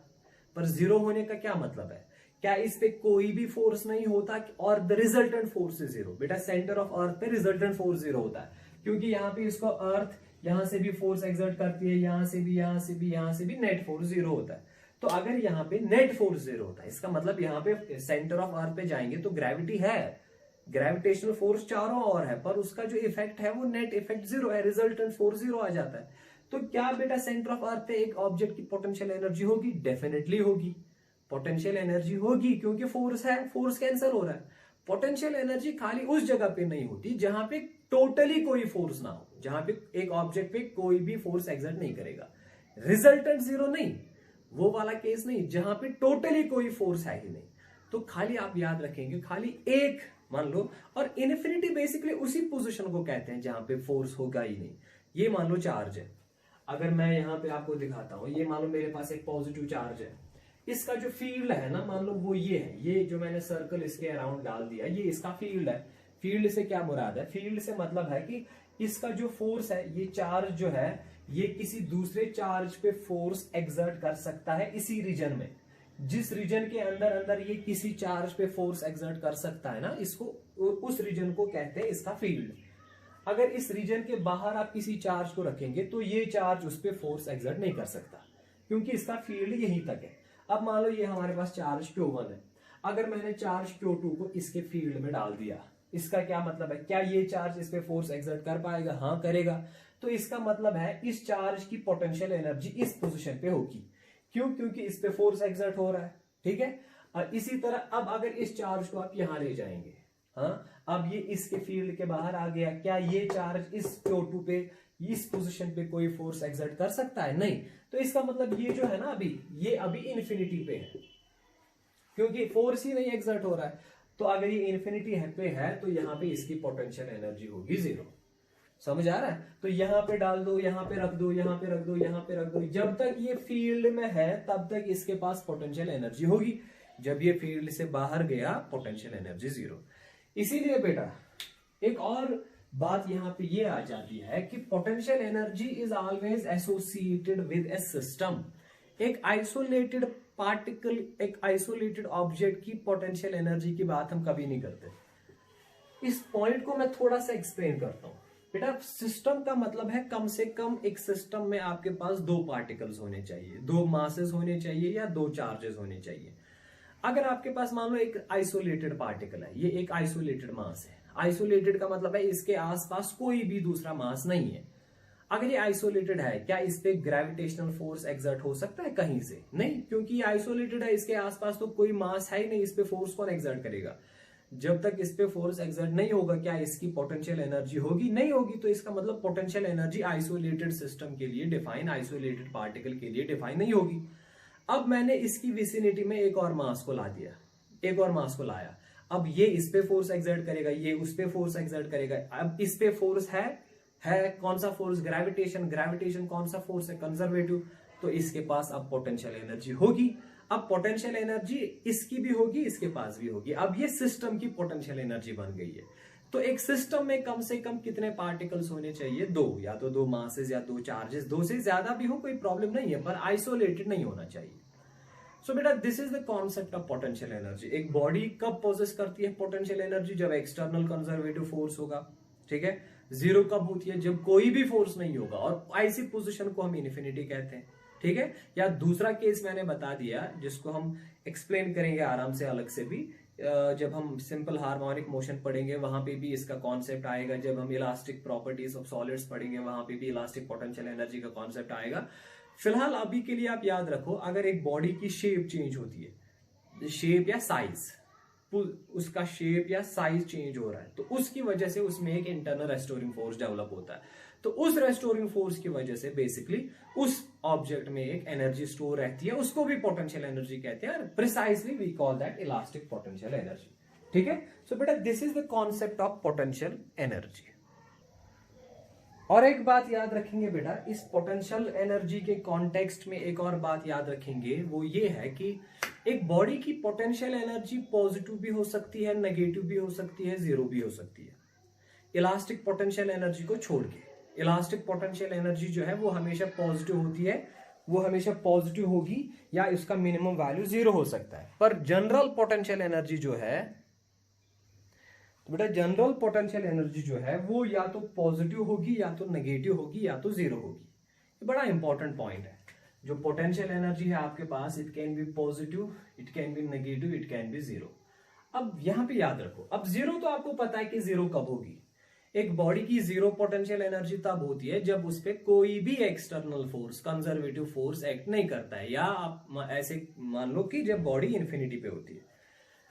पर जीरो होने का क्या मतलब है? क्या इस पे कोई भी फोर्स नहीं होता और the resultant force is zero? बेटा सेंटर ऑफ अर्थ पे रिजल्टेंट फोर्स जीरो होता है, क्योंकि यहाँ पे इसको अर्थ यहां से भी फोर्स एक्सर्ट करती है, यहां से भी, यहां से भी, यहां से भी, नेट फोर्स जीरो होता है। तो अगर यहाँ पे नेट फोर्स जीरो होता है, इसका मतलब यहाँ पे सेंटर ऑफ अर्थ पे जाएंगे तो ग्रेविटी है, ग्रेविटेशनल फोर्स चारों और है, पर उसका जो इफेक्ट है वो नेट इफेक्ट जीरो है, रिजल्टेंट फोर्स जीरो आ जाता है। तो क्या बेटा सेंटर ऑफ अर्थ पे एक ऑब्जेक्ट की पोटेंशियल एनर्जी होगी? डेफिनेटली होगी, पोटेंशियल एनर्जी होगी, क्योंकि फोर्स है, फोर्स कैंसिल हो रहा है। पोटेंशियल एनर्जी खाली उस जगह पे नहीं होती जहां पे टोटली कोई फोर्स ना हो, जहां पे एक ऑब्जेक्ट पे कोई भी फोर्स एक्सर्ट नहीं करेगा। रिजल्टेंट जीरो नहीं, वो वाला केस नहीं जहां पे टोटली कोई फोर्स है ही नहीं। तो खाली आप याद रखेंगे खाली एक मान लो, और इन्फिनिटी बेसिकली उसी पोजीशन को कहते हैं जहां पे फोर्स होगा ही नहीं। ये मान लो चार्ज है, अगर मैं यहां पे आपको दिखाता हूं, ये मान लो मेरे पास एक पॉजिटिव चार्ज है, इसका जो फील्ड है ना, मान लो वो ये है, ये जो मैंने सर्कल इसके अराउंड डाल दिया ये इसका फील्ड है। फील्ड से क्या मुराद है? फील्ड से मतलब है कि इसका जो फोर्स है, ये चार्ज जो है ये किसी दूसरे चार्ज पे फोर्स एक्सर्ट कर सकता है इसी रीजन में, जिस रीजन के अंदर अंदर ये किसी चार्ज पे फोर्स एक्सर्ट कर सकता है ना, इसको उस रीजन को कहते हैं इसका फील्ड। अगर इस रीजन के बाहर आप किसी चार्ज को रखेंगे तो ये चार्ज उस पर फोर्स एक्सर्ट नहीं कर सकता, क्योंकि इसका फील्ड यहीं तक है। अब मान लो ये हमारे पास चार्ज Q1 है, अगर मैंने चार्ज Q2 को इसके फील्ड में डाल दिया, इसका क्या मतलब है? क्या ये चार्ज इस पे फोर्स एक्सर्ट कर पाएगा? हाँ करेगा। तो इसका मतलब है इस चार्ज की पोटेंशियल एनर्जी इस पोजीशन पे होगी। क्यों? क्योंकि इस पे फोर्स एक्सर्ट हो रहा है, ठीक है। और इसी तरह अब अगर इस चार्ज को आप यहां ले जाएंगे, हाँ, अब ये इसके फील्ड के बाहर आ गया, क्या ये चार्ज इस Q2 पे इस पोजीशन पे कोई फोर्स एक्सर्ट कर सकता है? नहीं। तो इसका मतलब ये जो है ना अभी, ये अभी इन्फिनिटी पे है, क्योंकि फोर्स ही नहीं एक्सर्ट हो रहा है। तो अगर ये इन्फिनिटी पे है तो यहां पे इसकी पोटेंशियल एनर्जी होगी जीरो। समझ आ रहा है? तो यहां पे डाल दो, यहां पे रख दो, यहां पे रख दो, यहां पे रख दो, जब तक ये फील्ड में है तब तक इसके पास पोटेंशियल एनर्जी होगी। जब ये फील्ड से बाहर गया पोटेंशियल एनर्जी जीरो। इसीलिए बेटा एक और बात यहां पे ये आ जाती है कि potential energy is always associated with A system. एक आइसोलेटेड पार्टिकल, एक आइसोलेटेड ऑब्जेक्ट की पोटेंशियल एनर्जी की बात हम कभी नहीं करते। इस पॉइंट को मैं थोड़ा सा एक्सप्लेन करता हूं। बेटा सिस्टम का मतलब है कम से कम एक सिस्टम में आपके पास दो पार्टिकल्स होने चाहिए, दो मासेस होने चाहिए या दो चार्जेस होने चाहिए। अगर आपके पास मान लो एक आइसोलेटेड पार्टिकल है, ये एक आइसोलेटेड मास है। आइसोलेटेड का मतलब है इसके आसपास कोई भी दूसरा मास नहीं है। अगर ये आइसोलेटेड है, क्या इस पे ग्रेविटेशनल फोर्स एक्सर्ट हो सकता है कहीं से? नहीं, क्योंकि ये आइसोलेटेड है, इसके आसपास तो कोई मास है ही नहीं, इस पे फोर्स कौन एक्सर्ट करेगा? जब तक इस पे फोर्स एक्सर्ट नहीं होगा क्या इसकी पोटेंशियल एनर्जी होगी? नहीं होगी। तो इसका मतलब पोटेंशियल एनर्जी आइसोलेटेड सिस्टम के लिए डिफाइन, आइसोलेटेड पार्टिकल के लिए डिफाइन नहीं होगी। अब मैंने इसकी विसिनिटी में एक और मास को ला दिया, एक और मास को लाया, अब ये इस पे फोर्स एक्सर्ट करेगा, ये उस पे फोर्स एक्सर्ट करेगा। अब इस पे फोर्स है है कौन सा फोर्स, ग्रेविटेशन। ग्रेविटेशन कौन सा फोर्स है, कंजर्वेटिव। तो इसके पास अब पोटेंशियल एनर्जी होगी। अब पोटेंशियल एनर्जी इसकी भी होगी, इसके पास भी होगी। अब ये सिस्टम की पोटेंशियल एनर्जी बन गई है। तो एक सिस्टम में कम से कम कितने पार्टिकल्स होने चाहिए, दो, या तो दो मासेस या दो चार्जेस, दो से ज्यादा भी हो कोई प्रॉब्लम नहीं है, पर आइसोलेटेड नहीं होना चाहिए। सो बेटा this is the concept of potential energy. एक बॉडी कब पोजेस करती है पोटेंशियल एनर्जी, जब एक्सटर्नल कंजर्वेटिव फोर्स होगा, ठीक है। जीरो कब होती है, जब कोई भी फोर्स नहीं होगा, और ऐसी पोजीशन को हम इन्फिनिटी कहते हैं, ठीक है। या दूसरा केस मैंने बता दिया जिसको हम एक्सप्लेन करेंगे आराम से अलग से भी, जब हम सिंपल हार्मोनिक मोशन पढ़ेंगे वहां पे भी इसका कॉन्सेप्ट आएगा। जब हम इलास्टिक प्रॉपर्टीज ऑफ सॉलिड्स पढ़ेंगे वहां पे भी इलास्टिक पोटेंशियल एनर्जी का कॉन्सेप्ट आएगा। फिलहाल अभी के लिए आप याद रखो, अगर एक बॉडी की शेप चेंज होती है, शेप या साइज, उसका शेप या साइज चेंज हो रहा है, तो उसकी वजह से उसमें एक इंटरनल रेस्टोरिंग फोर्स डेवलप होता है। तो उस रेस्टोरिंग फोर्स की वजह से बेसिकली उस ऑब्जेक्ट में एक एनर्जी स्टोर रहती है, उसको भी पोटेंशियल एनर्जी कहते हैं। Precisely we call that elastic potential energy, ठीक है। सो बेटा this is the concept of potential energy. और एक बात याद रखेंगे बेटा, इस पोटेंशियल एनर्जी के कॉन्टेक्स्ट में एक और बात याद रखेंगे, वो ये है कि एक बॉडी की पोटेंशियल एनर्जी पॉजिटिव भी हो सकती है, नेगेटिव भी हो सकती है, जीरो भी हो सकती है। इलास्टिक पोटेंशियल एनर्जी को छोड़ के, इलास्टिक पोटेंशियल एनर्जी जो है वो हमेशा पॉजिटिव होती है, वो हमेशा पॉजिटिव होगी, या इसका मिनिमम वैल्यू जीरो हो सकता है। पर जनरल पोटेंशियल एनर्जी जो है, तो बेटा जनरल पोटेंशियल एनर्जी जो है वो या तो पॉजिटिव होगी, या तो नेगेटिव होगी, या तो जीरो होगी। ये बड़ा इंपॉर्टेंट पॉइंट है। जो पोटेंशियल एनर्जी है आपके पास, it can be positive, it can be negative, it can be zero. अब यहां पे याद रखो, अब जीरो तो आपको पता है कि जीरो कब होगी। एक बॉडी की जीरो पोटेंशियल एनर्जी तब होती है जब उस पर कोई भी external force, conservative force act नहीं करता है, या आप ऐसे मान लो कि जब बॉडी इन्फिनिटी पे होती है।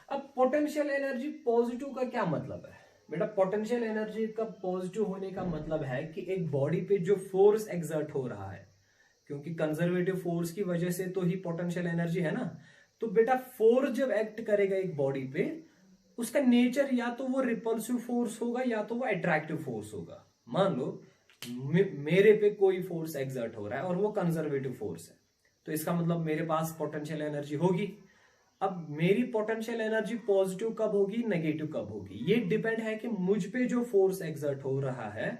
अब पोटेंशियल एनर्जी पॉजिटिव का क्या मतलब है बेटा? पोटेंशियल एनर्जी का पॉजिटिव होने का मतलब है कि एक बॉडी पे जो फोर्स एक्सर्ट हो रहा है, क्योंकि कंजर्वेटिव फोर्स की वजह से तो ही पोटेंशियल एनर्जी है ना, तो बेटा फोर्स जब एक्ट करेगा एक बॉडी पे, उसका नेचर या तो वो रिपल्सिव फोर्स होगा या तो वो अट्रैक्टिव फोर्स होगा। मान लो मेरे पे कोई फोर्स एक्सर्ट हो रहा है और वो कंजर्वेटिव फोर्स है, तो इसका मतलब मेरे पास पोटेंशियल एनर्जी होगी। अब मेरी पोटेंशियल एनर्जी पॉजिटिव कब होगी, नेगेटिव कब होगी, ये डिपेंड है कि मुझ पे जो फोर्स एक्सर्ट हो रहा है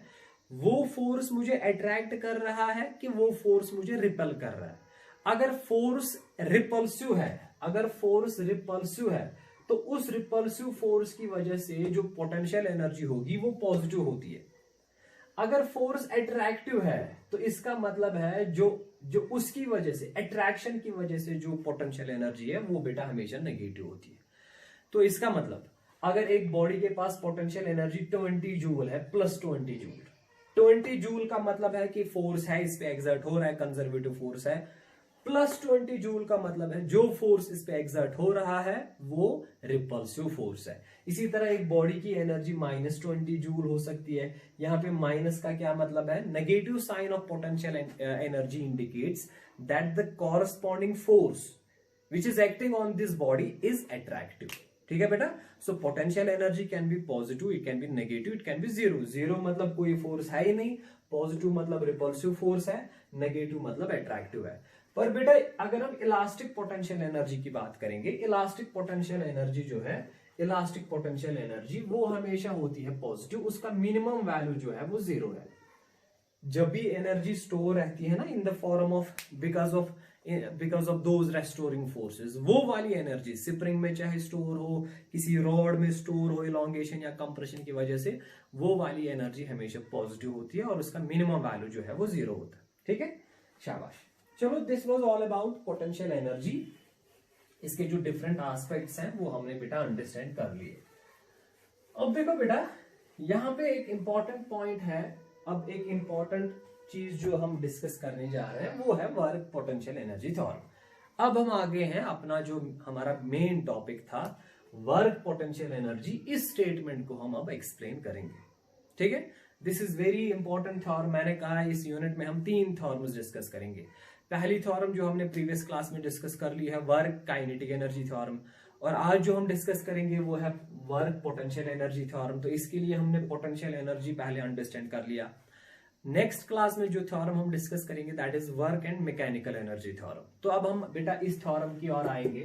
वो फोर्स मुझे अट्रैक्ट कर रहा है कि वो फोर्स मुझे रिपेल कर रहा है। अगर फोर्स रिपल्सिव है, अगर फोर्स रिपल्सिव है तो उस रिपल्सिव फोर्स की वजह से जो पोटेंशियल एनर्जी होगी वो पॉजिटिव होती है। अगर फोर्स अट्रैक्टिव है तो इसका मतलब है जो उसकी वजह से, अट्रैक्शन की वजह से जो पोटेंशियल एनर्जी है वो बेटा हमेशा नेगेटिव होती है। तो इसका मतलब अगर एक बॉडी के पास पोटेंशियल एनर्जी 20 जूल है, प्लस 20 जूल, 20 जूल का मतलब है कि फोर्स है इस पे एक्सर्ट हो रहा है, कंजर्वेटिव फोर्स है, प्लस 20 जूल का मतलब है जो फोर्स इस पे एक्सर्ट हो रहा है वो रिपल्सिव फोर्स है। इसी तरह एक बॉडी की एनर्जी -20 जूल हो सकती है। यहाँ पे माइनस का क्या मतलब है? Negative sign of potential energy indicates that the corresponding force which is acting on this body is attractive. ठीक है बेटा? So potential energy can be positive, it can be negative, it can be zero. Zero मतलब कोई force है ही नहीं, positive मतलब repulsive force है, नेगेटिव मतलब अट्रैक्टिव है। पर बेटा अगर हम इलास्टिक पोटेंशियल एनर्जी की बात करेंगे, इलास्टिक पोटेंशियल एनर्जी जो है, इलास्टिक पोटेंशियल एनर्जी वो हमेशा होती है पॉजिटिव, उसका मिनिमम वैल्यू जो है वो जीरो है। जब भी एनर्जी स्टोर रहती है ना in the form of because of those restoring forces, वो वाली एनर्जी स्प्रिंग में चाहे स्टोर हो, किसी रॉड में स्टोर हो, इलॉन्गेशन या कंप्रेशन की वजह से, वो वाली एनर्जी हमेशा पॉजिटिव होती है और उसका मिनिमम वैल्यू जो है वो जीरो होता है। ठीक है, शाबाश। चलो, this was all about potential energy. इसके जो डिफरेंट एस्पेक्ट्स हैं वो हमने बेटा अंडरस्टैंड कर लिए। अब देखो बेटा, यहां पे एक इंपॉर्टेंट पॉइंट है। अब एक इंपॉर्टेंट चीज जो हम डिस्कस करने जा रहे हैं वो है वर्क पोटेंशियल एनर्जी थ्योरम। अब हम आगे हैं, अपना जो हमारा मेन टॉपिक था वर्क पोटेंशियल एनर्जी, इस स्टेटमेंट को हम अब एक्सप्लेन करेंगे। ठीक है, this is very important theorem. मैंने कहा इस यूनिट में हम 3 थ्योरम्स डिस्कस करेंगे। पहली थ्योरम जो हमने प्रीवियस क्लास में डिस्कस कर ली है वर्क काइनेटिक एनर्जी थ्योरम, और आज जो हम डिस्कस करेंगे वो है वर्क पोटेंशियल एनर्जी थ्योरम। तो इसके लिए हमने पोटेंशियल एनर्जी पहले अंडरस्टैंड कर लिया। नेक्स्ट क्लास में जो थ्योरम हम डिस्कस करेंगे that is work and mechanical energy theorem. तो अब हम बेटा इस थ्योरम की ओर आएंगे।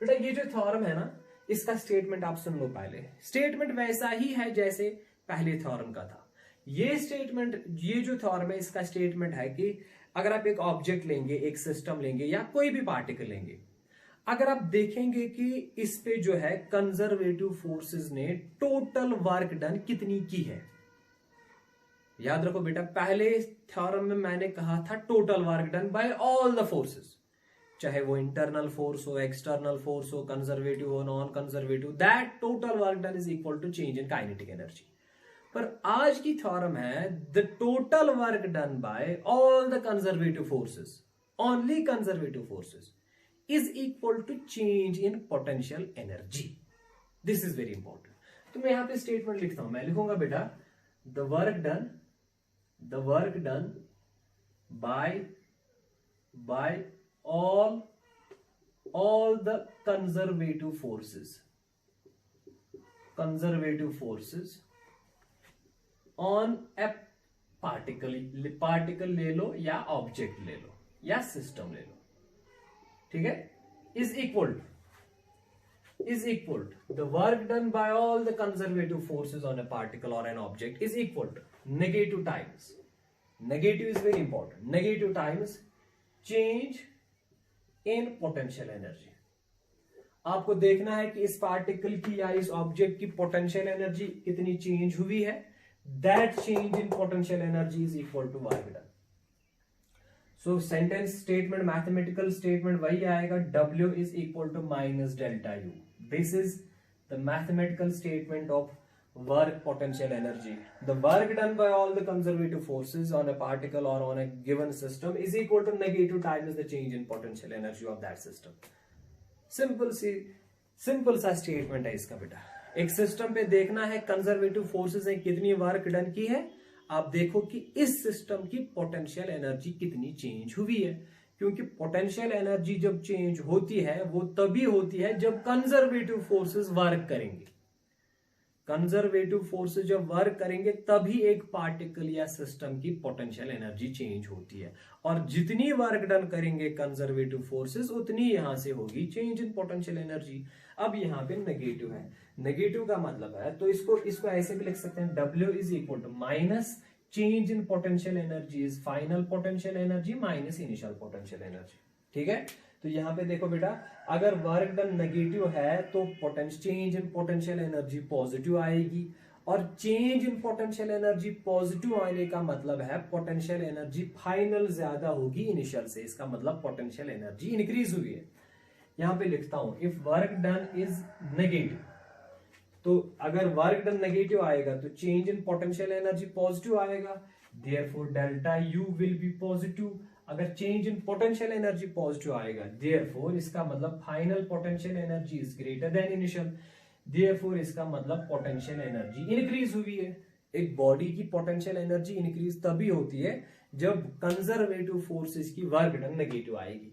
बेटा ये जो थ्योरम है ना, इसका स्टेटमेंट आप सुन लो। पहले स्टेटमेंट वैसा ही है जैसे पहले थ्योरम का था। ये स्टेटमेंट, ये जो थ्योरम है इसका स्टेटमेंट है कि अगर आप एक ऑब्जेक्ट लेंगे, एक सिस्टम लेंगे या कोई भी पार्टिकल लेंगे, अगर आप देखेंगे कि इस पे जो है कंजर्वेटिव फोर्सेस ने टोटल वर्क डन कितनी की है। याद रखो बेटा, पहले थ्योरम में मैंने कहा था total work done by all the forces, चाहे वो इंटरनल फोर्स हो, एक्सटर्नल फोर्स हो, कंजर्वेटिव हो, non conservative, that total work done is equal to change in kinetic energy. पर आज की थ्योरम है the total work done by all the conservative forces, only conservative forces, is equal to change in potential energy. This is very important. तो मैं यहां पे statement लिखता हूं, मैं लिखूंगा बेटा the work done bye all the conservative forces on a particle ले लो या ऑब्जेक्ट ले लो या सिस्टम ले लो, ठीक है, is equal the work done by all the conservative forces on a particle or an object is equal to negative times, negative is very important, negative times change in potential energy. आपको देखना है कि इस particle की या इस object की potential energy कितनी चेंज हुई है। That change in potential energy is equal to work done. So sentence statement, mathematical statement वही आएगा, W is equal to minus delta U। This is the mathematical statement of work potential energy. The work done by all the conservative forces on a particle or on a given system is equal to negative times the change in potential energy of that system. Simple सा statement है इसका बेटा। एक system पे देखना है conservative forces ने कितनी वर्क डन की है। आप देखो कि इस सिस्टम की पोटेंशियल एनर्जी कितनी चेंज हुई है, क्योंकि पोटेंशियल एनर्जी जब चेंज होती है वो तभी होती है जब कंजर्वेटिव फोर्सेस वर्क करेंगे। कंजर्वेटिव फोर्सेस जब वर्क करेंगे तभी एक पार्टिकल या सिस्टम की पोटेंशियल एनर्जी चेंज होती है, और जितनी वर्क डन करेंगे कंजर्वेटिव फोर्सेस उतनी यहां से होगी चेंज इन पोटेंशियल एनर्जी। अब यहां पे नेगेटिव है, नेगेटिव का मतलब है, तो इसको ऐसे भी लिख सकते हैं, W is equal to minus change in potential energy is final potential energy minus initial potential energy, ठीक है। तो यहां पे देखो बेटा, अगर वर्क डन नेगेटिव है तो change in potential energy positive आएगी, और change in potential energy positive आने का मतलब है पोटेंशियल एनर्जी फाइनल ज्यादा होगी इनिशियल से, इसका मतलब पोटेंशियल एनर्जी इंक्रीज हुई है। यहां पे लिखता हूं if work done is negative, तो अगर वर्क डन नेगेटिव आएगा तो change in potential energy positive आएगा, therefore delta U will be positive. अगर change in potential energy positive आएगा, देयरफॉर इसका मतलब final potential energy is greater than initial, therefore इसका मतलब पोटेंशियल एनर्जी इंक्रीज हुई है। एक बॉडी की पोटेंशियल एनर्जी इंक्रीज तभी होती है जब कंजर्वेटिव फोर्सेस की वर्क डन नेगेटिव आएगी।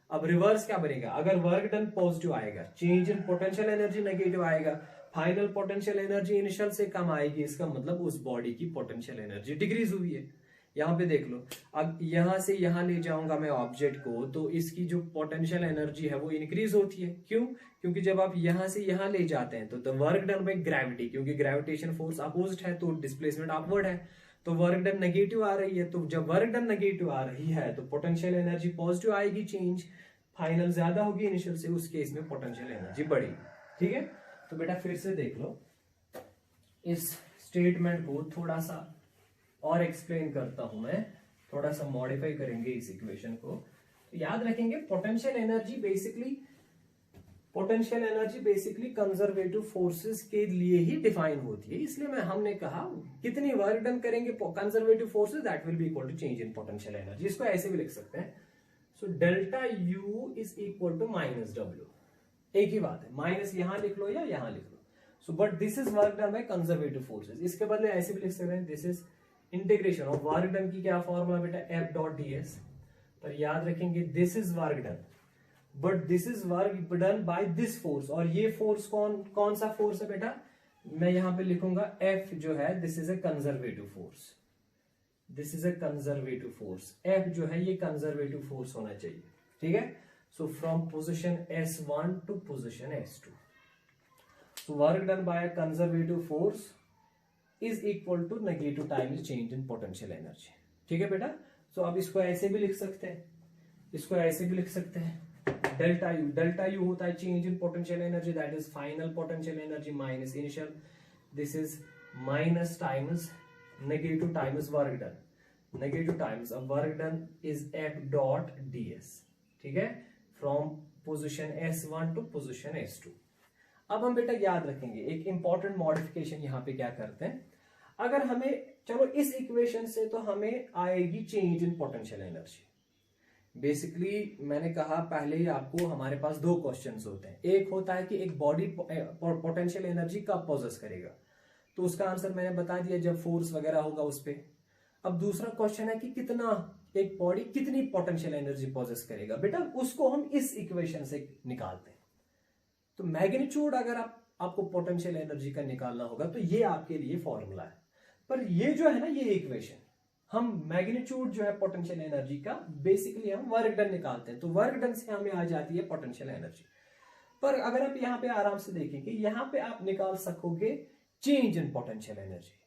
अब रिवर्स क्या बनेगा, अगर वर्क डन पॉजिटिव आएगा, change in potential energy negative आएगा, फाइनल पोटेंशियल एनर्जी इनिशियल से कम आएगी, इसका मतलब उस बॉडी की पोटेंशियल एनर्जी डिक्रीज हुई है। यहां पे देख लो, अब यहां से यहां ले जाऊंगा मैं ऑब्जेक्ट को, तो इसकी जो पोटेंशियल एनर्जी है वो इंक्रीज होती है। क्यों? क्योंकि जब आप यहां से यहां ले जाते हैं तो the work done by gravity, क्योंकि ग्रेविटेशन फोर्स अपोजिट है तो डिस्प्लेसमेंट अपवर्ड है, तो वर्क डन नेगेटिव आ रही है। तो जब वर्क डन नेगेटिव आ रही है तो पोटेंशियल एनर्जी पॉजिटिव आएगी, चेंज फाइनल ज्यादा होगी इनिशियल से, उस केस में पोटेंशियल एनर्जी बढ़ेगी, ठीक है। तो बेटा फिर से देख लो, इस स्टेटमेंट को थोड़ा सा और एक्सप्लेन करता हूं मैं, थोड़ा सा मॉडिफाई करेंगे इस इक्वेशन को। तो याद रखेंगे potential energy basically conservative forces के लिए ही डिफाइन होती है, इसलिए हमने कहा कितनी वर्क डन करेंगे conservative forces that will be equal to change in potential energy. इसको ऐसे भी लिख सकते हैं, so delta U is equal to minus W। एक ही बात है, माइनस यहां लिख लो या यहां लिख लो। So but this is work done by conservative forces. इसके बदले ऐसे भी लिख सकते हैं, this is integration of work done की क्या फॉर्मूला बेटा, F.ds। पर याद रखेंगे this is work done, but this is work done by this force, और ये फोर्स कौन सा फोर्स है बेटा, मैं यहां पे लिखूंगा F जो है, this is a conservative force. This is a conservative force, F जो है ये कंजर्वेटिव फोर्स होना चाहिए, ठीक है। So from position S1 to position S2, so work done by a conservative force is equal to negative time is change in potential energy, ठीक है बेटा। सो अब इसको ऐसे भी लिख सकते हैं, इसको ऐसे भी लिख सकते हैं, डेल्टा यू होता है change in potential energy, that is final potential energy minus initial, this is minus times negative times work done, negative times अब work done is F dot ds, ठीक है, from position S1 to position S2। अब हम बेटा याद रखेंगे एक important modification यहां पे क्या करते हैं, अगर हमें चलो इस इक्वेशन से तो हमें आएगी change in potential energy. Basically मैंने कहा पहले ही आपको, हमारे पास दो क्वेश्चंस होते हैं, एक होता है कि एक बॉडी पोटेंशियल एनर्जी कब पोजेस करेगा, तो उसका आंसर मैंने बता दिया जब फोर्स वगैरह होगा उस पे। अब दूसरा क्वेश्चन है कि कितना एक बॉडी कितनी पोटेंशियल एनर्जी पोजेस करेगा, बेटा उसको हम इस इक्वेशन से निकालते हैं। तो मैग्नीट्यूड अगर आपको पोटेंशियल एनर्जी का निकालना होगा तो ये आपके लिए फॉर्मूला है, पर ये जो है ना ये इक्वेशन, हम मैग्नीट्यूड जो है पोटेंशियल एनर्जी का बेसिकली हम वर्क डन निकालते हैं, तो वर्क डन से हमें आ जाती है पोटेंशियल एनर्जी। पर अगर आप यहाँ पे आराम से देखेंगे, यहाँ पे आप निकाल सकोगे चेंज इन पोटेंशियल एनर्जी,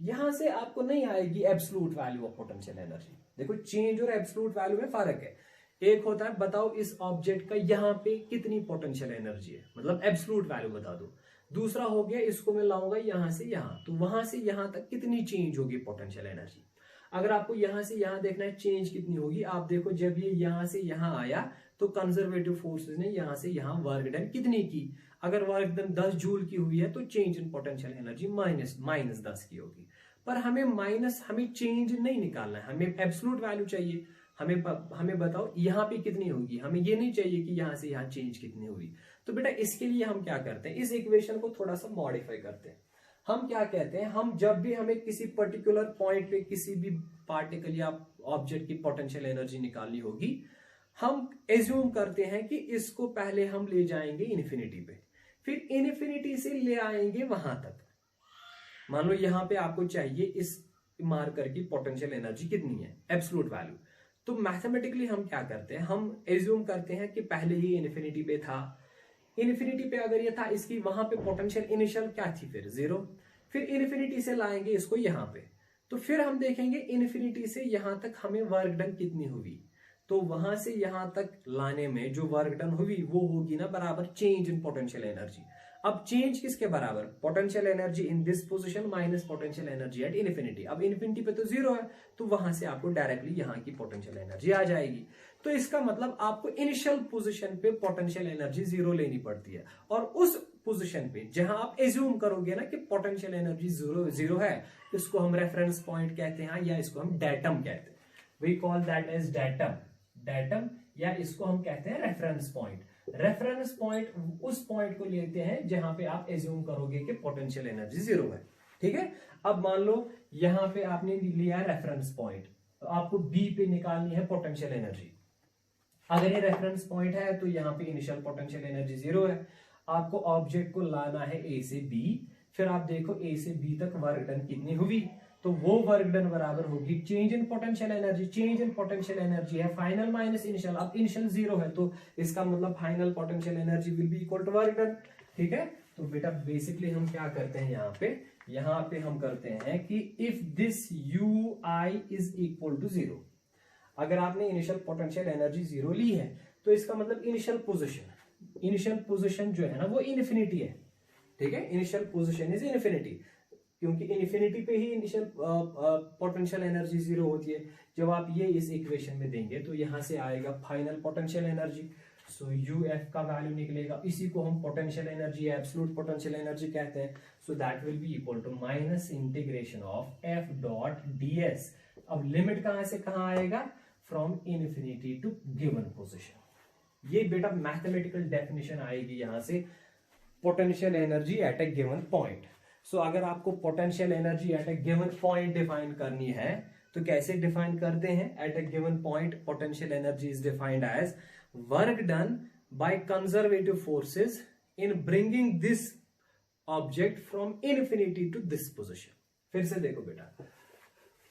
यहां से आपको नहीं आएगी absolute value of potential energy. देखो चेंज और एब्सोल्यूट वैल्यू में फर्क है, एक होता है बताओ इस ऑब्जेक्ट का यहाँ पे कितनी पोटेंशियल एनर्जी है, मतलब एब्सोल्यूट वैल्यू बता दो। दूसरा हो गया इसको मैं लाऊंगा यहां से यहां, तो वहां से यहां तक कितनी चेंज होगी पोटेंशियल एनर्जी। अगर आपको यहां से यहां देखना है चेंज कितनी होगी, आप देखो जब ये यहां से यहां आया तो कंजर्वेटिव फोर्सेस ने यहां से यहां वर्क डन कितनी की, अगर वर्क डन 10 जूल की हुई है तो change in potential energy minus 10 की होगी। पर हमें चेंज नहीं निकालना है, हमें एब्सोल्यूट वैल्यू चाहिए। हमें बताओ यहाँ पे कितनी होगी, हमें ये नहीं चाहिए कि यहां से यहां चेंज कितनी हुई। तो बेटा इसके लिए हम क्या करते हैं, इस इक्वेशन को थोड़ा सा मॉडिफाई करते हैं। हम क्या कहते हैं, हम जब भी हमें किसी पर्टिकुलर पॉइंट पे किसी भी पार्टिकल या ऑब्जेक्ट की पोटेंशियल एनर्जी निकालनी होगी, हम एज्यूम करते हैं कि इसको पहले हम ले जाएंगे इन्फिनिटी पे, फिर इन्फिनिटी से ले आएंगे वहां तक। मान लो यहां पे आपको चाहिए इस मार्कर की पोटेंशियल एनर्जी कितनी है, एब्सोल्यूट वैल्यू। तो मैथमेटिकली हम क्या करते हैं, हम एज्यूम करते हैं कि पहले ये इन्फिनिटी पे था, इन्फिनिटी पे अगर ये था इसकी वहां पे पोटेंशियल इनिशियल क्या थी, फिर 0, फिर इन्फिनिटी से लाएंगे इसको यहां पे, तो फिर हम देखेंगे इन्फिनिटी से यहां तक हमें वर्क डन कितनी हुई, तो वहां से यहां तक लाने में जो वर्क डन हुई वो होगी ना बराबर चेंज इन पोटेंशियल एनर्जी। अब चेंज किसके बराबर, potential energy in this position minus potential energy at infinity. अब इन्फिनिटी पे तो 0 है, तो वहां से आपको डायरेक्टली यहां की पोटेंशियल एनर्जी आ जाएगी। तो इसका मतलब आपको इनिशियल पोजीशन पे पोटेंशियल एनर्जी 0 लेनी पड़ती है, और उस पोजीशन पे जहां आप एज्यूम करोगे ना कि पोटेंशियल एनर्जी 0 है, इसको हम रेफरेंस पॉइंट कहते हैं, या इसको हम डेटम कहते हैं, we call that as datum, या इसको हम कहते हैं रेफरेंस पॉइंट। रेफरेंस पॉइंट उस पॉइंट को लेते हैं जहां पे आप एज्यूम करोगे कि पोटेंशियल एनर्जी 0 है, ठीक है। अब मान लो यहां पे आपने लिया रेफरेंस पॉइंट, तो आपको बी पे निकालनी है पोटेंशियल एनर्जी। अगर ये रेफरेंस पॉइंट है तो यहाँ पे इनिशियल पोटेंशियल एनर्जी 0 है, आपको ऑब्जेक्ट को लाना है ए से बी, फिर आप देखो ए से बी तक वर्क डन कितनी हुई, तो वो वर्क डन बराबर होगी change in potential energy. Change in potential energy है फाइनल माइनस इनिशियल, अब इनिशियल 0 है तो इसका मतलब final potential energy will be equal to work done, ठीक है। तो बेटा बेसिकली हम क्या करते हैं यहाँ पे हम करते हैं कि if this U I is equal to 0, अगर आपने इनिशियल पोटेंशियल एनर्जी 0 ली है तो इसका मतलब इनिशियल पोजीशन जो है ना वो इन्फिनिटी है, ठीक है। इनिशियल पोजीशन इज इन्फिनिटी, क्योंकि इन्फिनिटी पे ही इनिशियल पोटेंशियल एनर्जी 0 होती है। जब आप ये इस इक्वेशन में देंगे तो यहां से आएगा final potential energy, so U F का वैल्यू निकलेगा, इसी को हम पोटेंशियल एनर्जी या एब्सोल्यूट पोटेंशियल एनर्जी कहते हैं। So that will be equal to minus integration of F dot ds। अब लिमिट कहां से कहां आएगा, from infinity to given position. ये बेटा मैथमेटिकल डेफिनेशन आएगी यहां से, potential energy at a given point. So अगर आपको potential energy at a given point define करनी है तो कैसे डिफाइन करते हैं, at a given point potential energy is defined as work done by conservative forces in bringing this object from infinity to this position. फिर से देखो बेटा,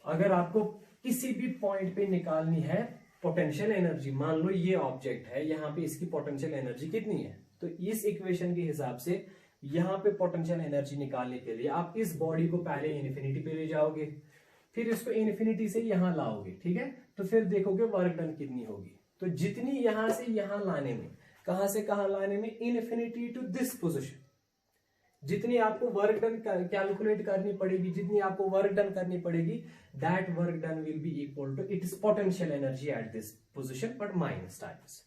अगर आपको किसी भी पॉइंट पे निकालनी है पोटेंशियल एनर्जी, मान लो ये ऑब्जेक्ट है, यहाँ पे इसकी पोटेंशियल एनर्जी कितनी है, तो इस इक्वेशन के हिसाब से यहाँ पे पोटेंशियल एनर्जी निकालने के लिए आप इस बॉडी को पहले इन्फिनिटी पे ले जाओगे, फिर इसको इन्फिनिटी से यहां लाओगे, ठीक है, तो फिर देखोगे वर्क डन कितनी होगी। तो जितनी यहां से यहां लाने में, कहां से कहां लाने में, इन्फिनिटी टू दिस पोजीशन, जितनी आपको वर्क डन कैलकुलेट करनी पड़ेगी, जितनी आपको वर्क डन करनी पड़ेगी, that work done will be equal to it is potential energy at this position but minus times.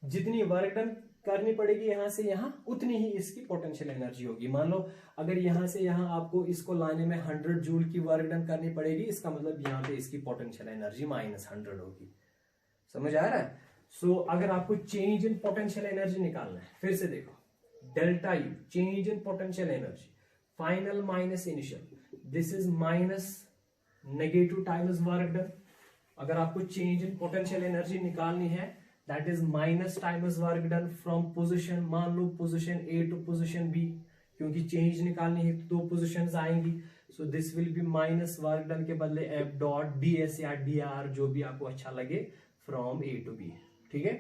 जितनी वर्क डन करनी पड़ेगी यहां से यहां, उतनी ही इसकी पोटेंशियल एनर्जी होगी। मान लो अगर यहां से यहां आपको इसको लाने में 100 जूल की वर्क डन करनी पड़ेगी, इसका मतलब यहां पे इसकी पोटेंशियल एनर्जी -100 होगी। समझ आ रहा है? सो अगर आपको चेंज इन पोटेंशियल एनर्जी निकालना है, फिर से देखो, delta U change in potential energy, final minus initial, this is minus negative times work done. अगर आपको चेंज इन पोटेंशियल एनर्जी निकालनी है, that is minus times work done from position, मान लो position A to position B, क्योंकि change निकालनी है तो 2 पोजिशंस आएंगी, so this will be minus work done के बदले F डॉट ds या dr, जो भी आपको अच्छा लगे, फ्रॉम A to B। ठीक है,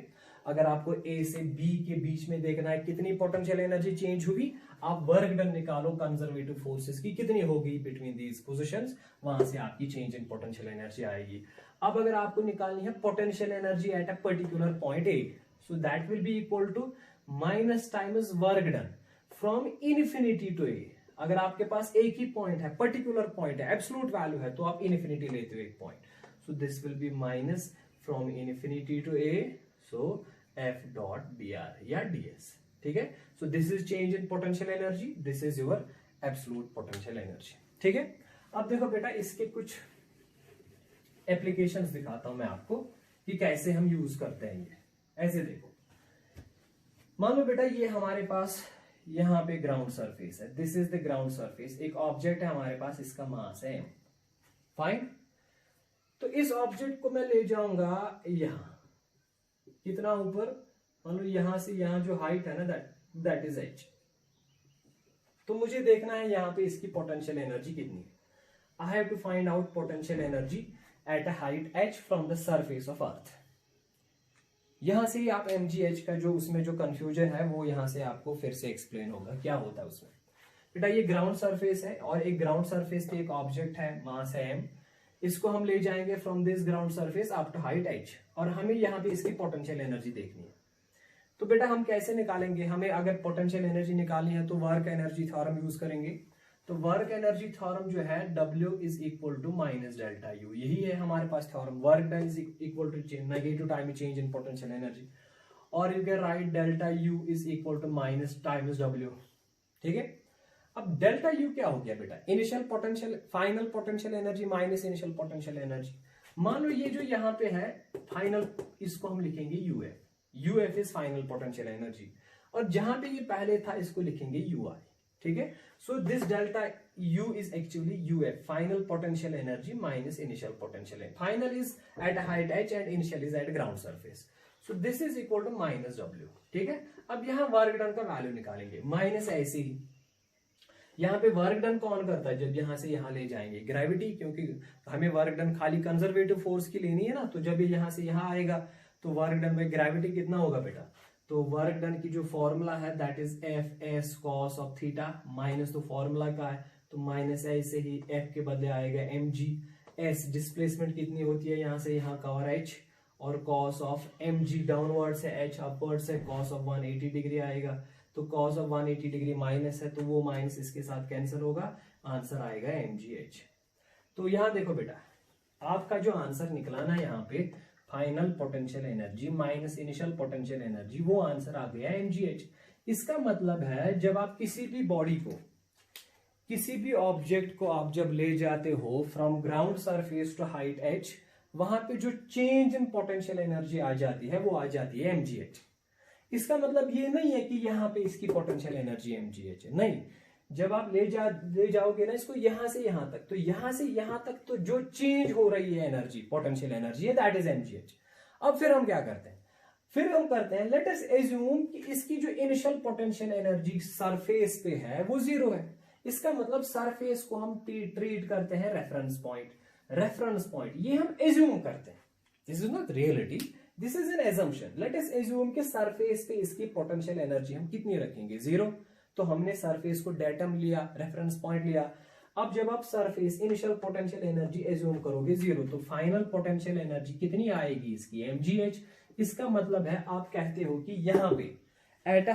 अगर आपको A से B के बीच में देखना है कितनी पोटेंशियल एनर्जी चेंज हुई, आप वर्क डन निकालो कंजर्वेटिव फोर्सेस की कितनी होगी बिटवीन दीज पोजीशंस, वहां से आपकी चेंज इन पोटेंशियल एनर्जी आएगी। अब अगर आपको निकालनी है potential energy at a particular point A, so that will be equal to minus times work done from infinity to A. अगर आपके पास एक ही पॉइंट है, पर्टिकुलर पॉइंट है, एब्सोल्यूट वैल्यू है, तो आप इन्फिनिटी लेते हो एक point, so this will be minus from infinity to A, so F dot B R या ds। ठीक है, so this is change in potential energy, this is your absolute potential energy. ठीक है, अब देखो बेटा, इसके कुछ एप्लीकेशंस दिखाता हूं मैं आपको कि कैसे हम यूज करते हैं ये। ऐसे देखो, मान लो बेटा ये हमारे पास यहां पे ग्राउंड सरफेस है, this is the ground surface, एक ऑब्जेक्ट है हमारे पास, इसका मास है फाइन। तो इस ऑब्जेक्ट को मैं ले जाऊंगा यहां, कितना ऊपर, मान लो यहां से यहां जो हाइट है ना, दैट इज h। तो मुझे देखना है यहां पे इसकी पोटेंशियल एनर्जी कितनी है। I have to find out potential energy at a height h from the surface of earth. यहां से ही आप mgh का जो उसमें जो कंफ्यूजन है वो यहां से आपको फिर से एक्सप्लेन होगा क्या होता है उसमें। बेटा ये ग्राउंड सरफेस है और एक ग्राउंड सरफेस पे एक ऑब्जेक्ट है, मास है m, इसको हम ले जाएंगे from this ground surface up to height h, और हमें यहाँ पे इसकी पोटेंशियल एनर्जी देखनी है। तो बेटा हम कैसे निकालेंगे, हमें अगर पोटेंशियल एनर्जी निकालनी है तो वर्क एनर्जी थ्योरम यूज करेंगे। तो वर्क एनर्जी थ्योरम जो है W is equal to minus delta U, यही है हमारे पास theorem. Work done is equal to negative time change in potential energy, और you can write delta U is equal to minus times W। ठीक है, अब डेल्टा यू क्या हो गया बेटा, initial potential, final potential energy minus initial potential energy. मान लो ये जो यहाँ पे है फाइनल, इसको हम लिखेंगे UF, UF is final potential energy, और जहां पे ये पहले था इसको लिखेंगे यूआई। ठीक है, so this delta U is actually U F, final potential energy minus initial potential energy. Final is at height h and initial is at ground surface, so this is equal to minus W। ठीक है, अब यहाँ work done का value निकालेंगे, minus ऐसे ही यहाँ पे वर्क डन कौन करता है, जब यहां से यहां ले जाएंगे ग्रेविटी, क्योंकि हमें वर्क डन खाली कंजर्वेटिव फोर्स की लेनी है ना, तो जब ये यहां से यहां आएगा तो वर्क डन में ग्रेविटी कितना होगा बेटा, तो वर्क डन की जो फॉर्मूला है that is F S cos of theta, minus तो फॉर्मूला का है तो माइनस ऐसे ही एफ के बदले आएगा एम जी, एस डिस्प्लेसमेंट कितनी होती है यहाँ से यहाँ का, और एच, और cos of m g downward से एच अपवर्ड से कॉस ऑफ 180 डिग्री आएगा, तो कॉस ऑफ 180 डिग्री माइनस है तो वो माइनस इसके साथ कैंसिल होगा, आंसर आएगा mgh। तो यहां देखो बेटा, आपका जो आंसर निकला ना यहाँ पे final potential energy minus initial potential energy, वो आंसर आ गया mgh। इसका मतलब है जब आप किसी भी बॉडी को, किसी भी ऑब्जेक्ट को आप जब ले जाते हो from ground surface to height h, वहां पे जो चेंज इन पोटेंशियल एनर्जी आ जाती है वो आ जाती है mgh। इसका मतलब ये नहीं है कि यहाँ पे इसकी पोटेंशियल एनर्जी mgh है, नहीं, जब आप ले जाओगे ना इसको यहां से यहां तक, तो यहां से यहां तक तो जो चेंज हो रही है एनर्जी, पोटेंशियल एनर्जी है, दैट इज mgh। अब फिर हम क्या करते हैं, फिर हम करते हैं, लेट अस एज्यूम कि इसकी जो इनिशियल पोटेंशियल एनर्जी सरफेस पे है वो 0 है। इसका मतलब सरफेस को हम ट्रीट करते हैं रेफरेंस पॉइंट। रेफरेंस पॉइंट, ये हम एज्यूम करते हैं, this is not reality, this is an assumption. Let us assume कि सरफेस पे इसकी पोटेंशियल एनर्जी हम कितनी रखेंगे, 0। तो हमने सरफेस को डेटम लिया, रेफरेंस पॉइंट लिया। अब जब आप surface initial potential energy assume करोगे 0, तो फाइनल पोटेंशियल एनर्जी कितनी आएगी इसकी, mgh। इसका मतलब है आप कहते हो कि यहां पे एट अ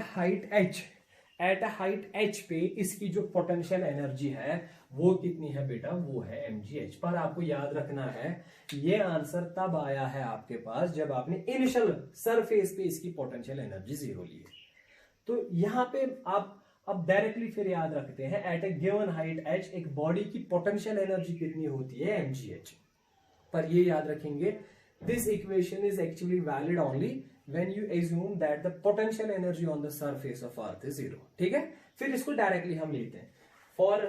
हाइट h पे इसकी जो पोटेंशियल एनर्जी है वो कितनी है बेटा, वो है mgh। पर आपको याद रखना है ये आंसर तब आया है आपके पास जब आपने इनिशियल सरफेस पे इसकी पोटेंशियल एनर्जी 0 ली है। तो यहां पे आप अब डायरेक्टली फिर याद रखते हैं at a given height h एक बॉडी की पोटेंशियल एनर्जी कितनी होती है, mgh। पर ये याद रखेंगे this equation is actually valid only when you assume that the potential energy on the surface of earth is 0। ठीक है, फिर इसको डायरेक्टली हम लेते हैं फॉर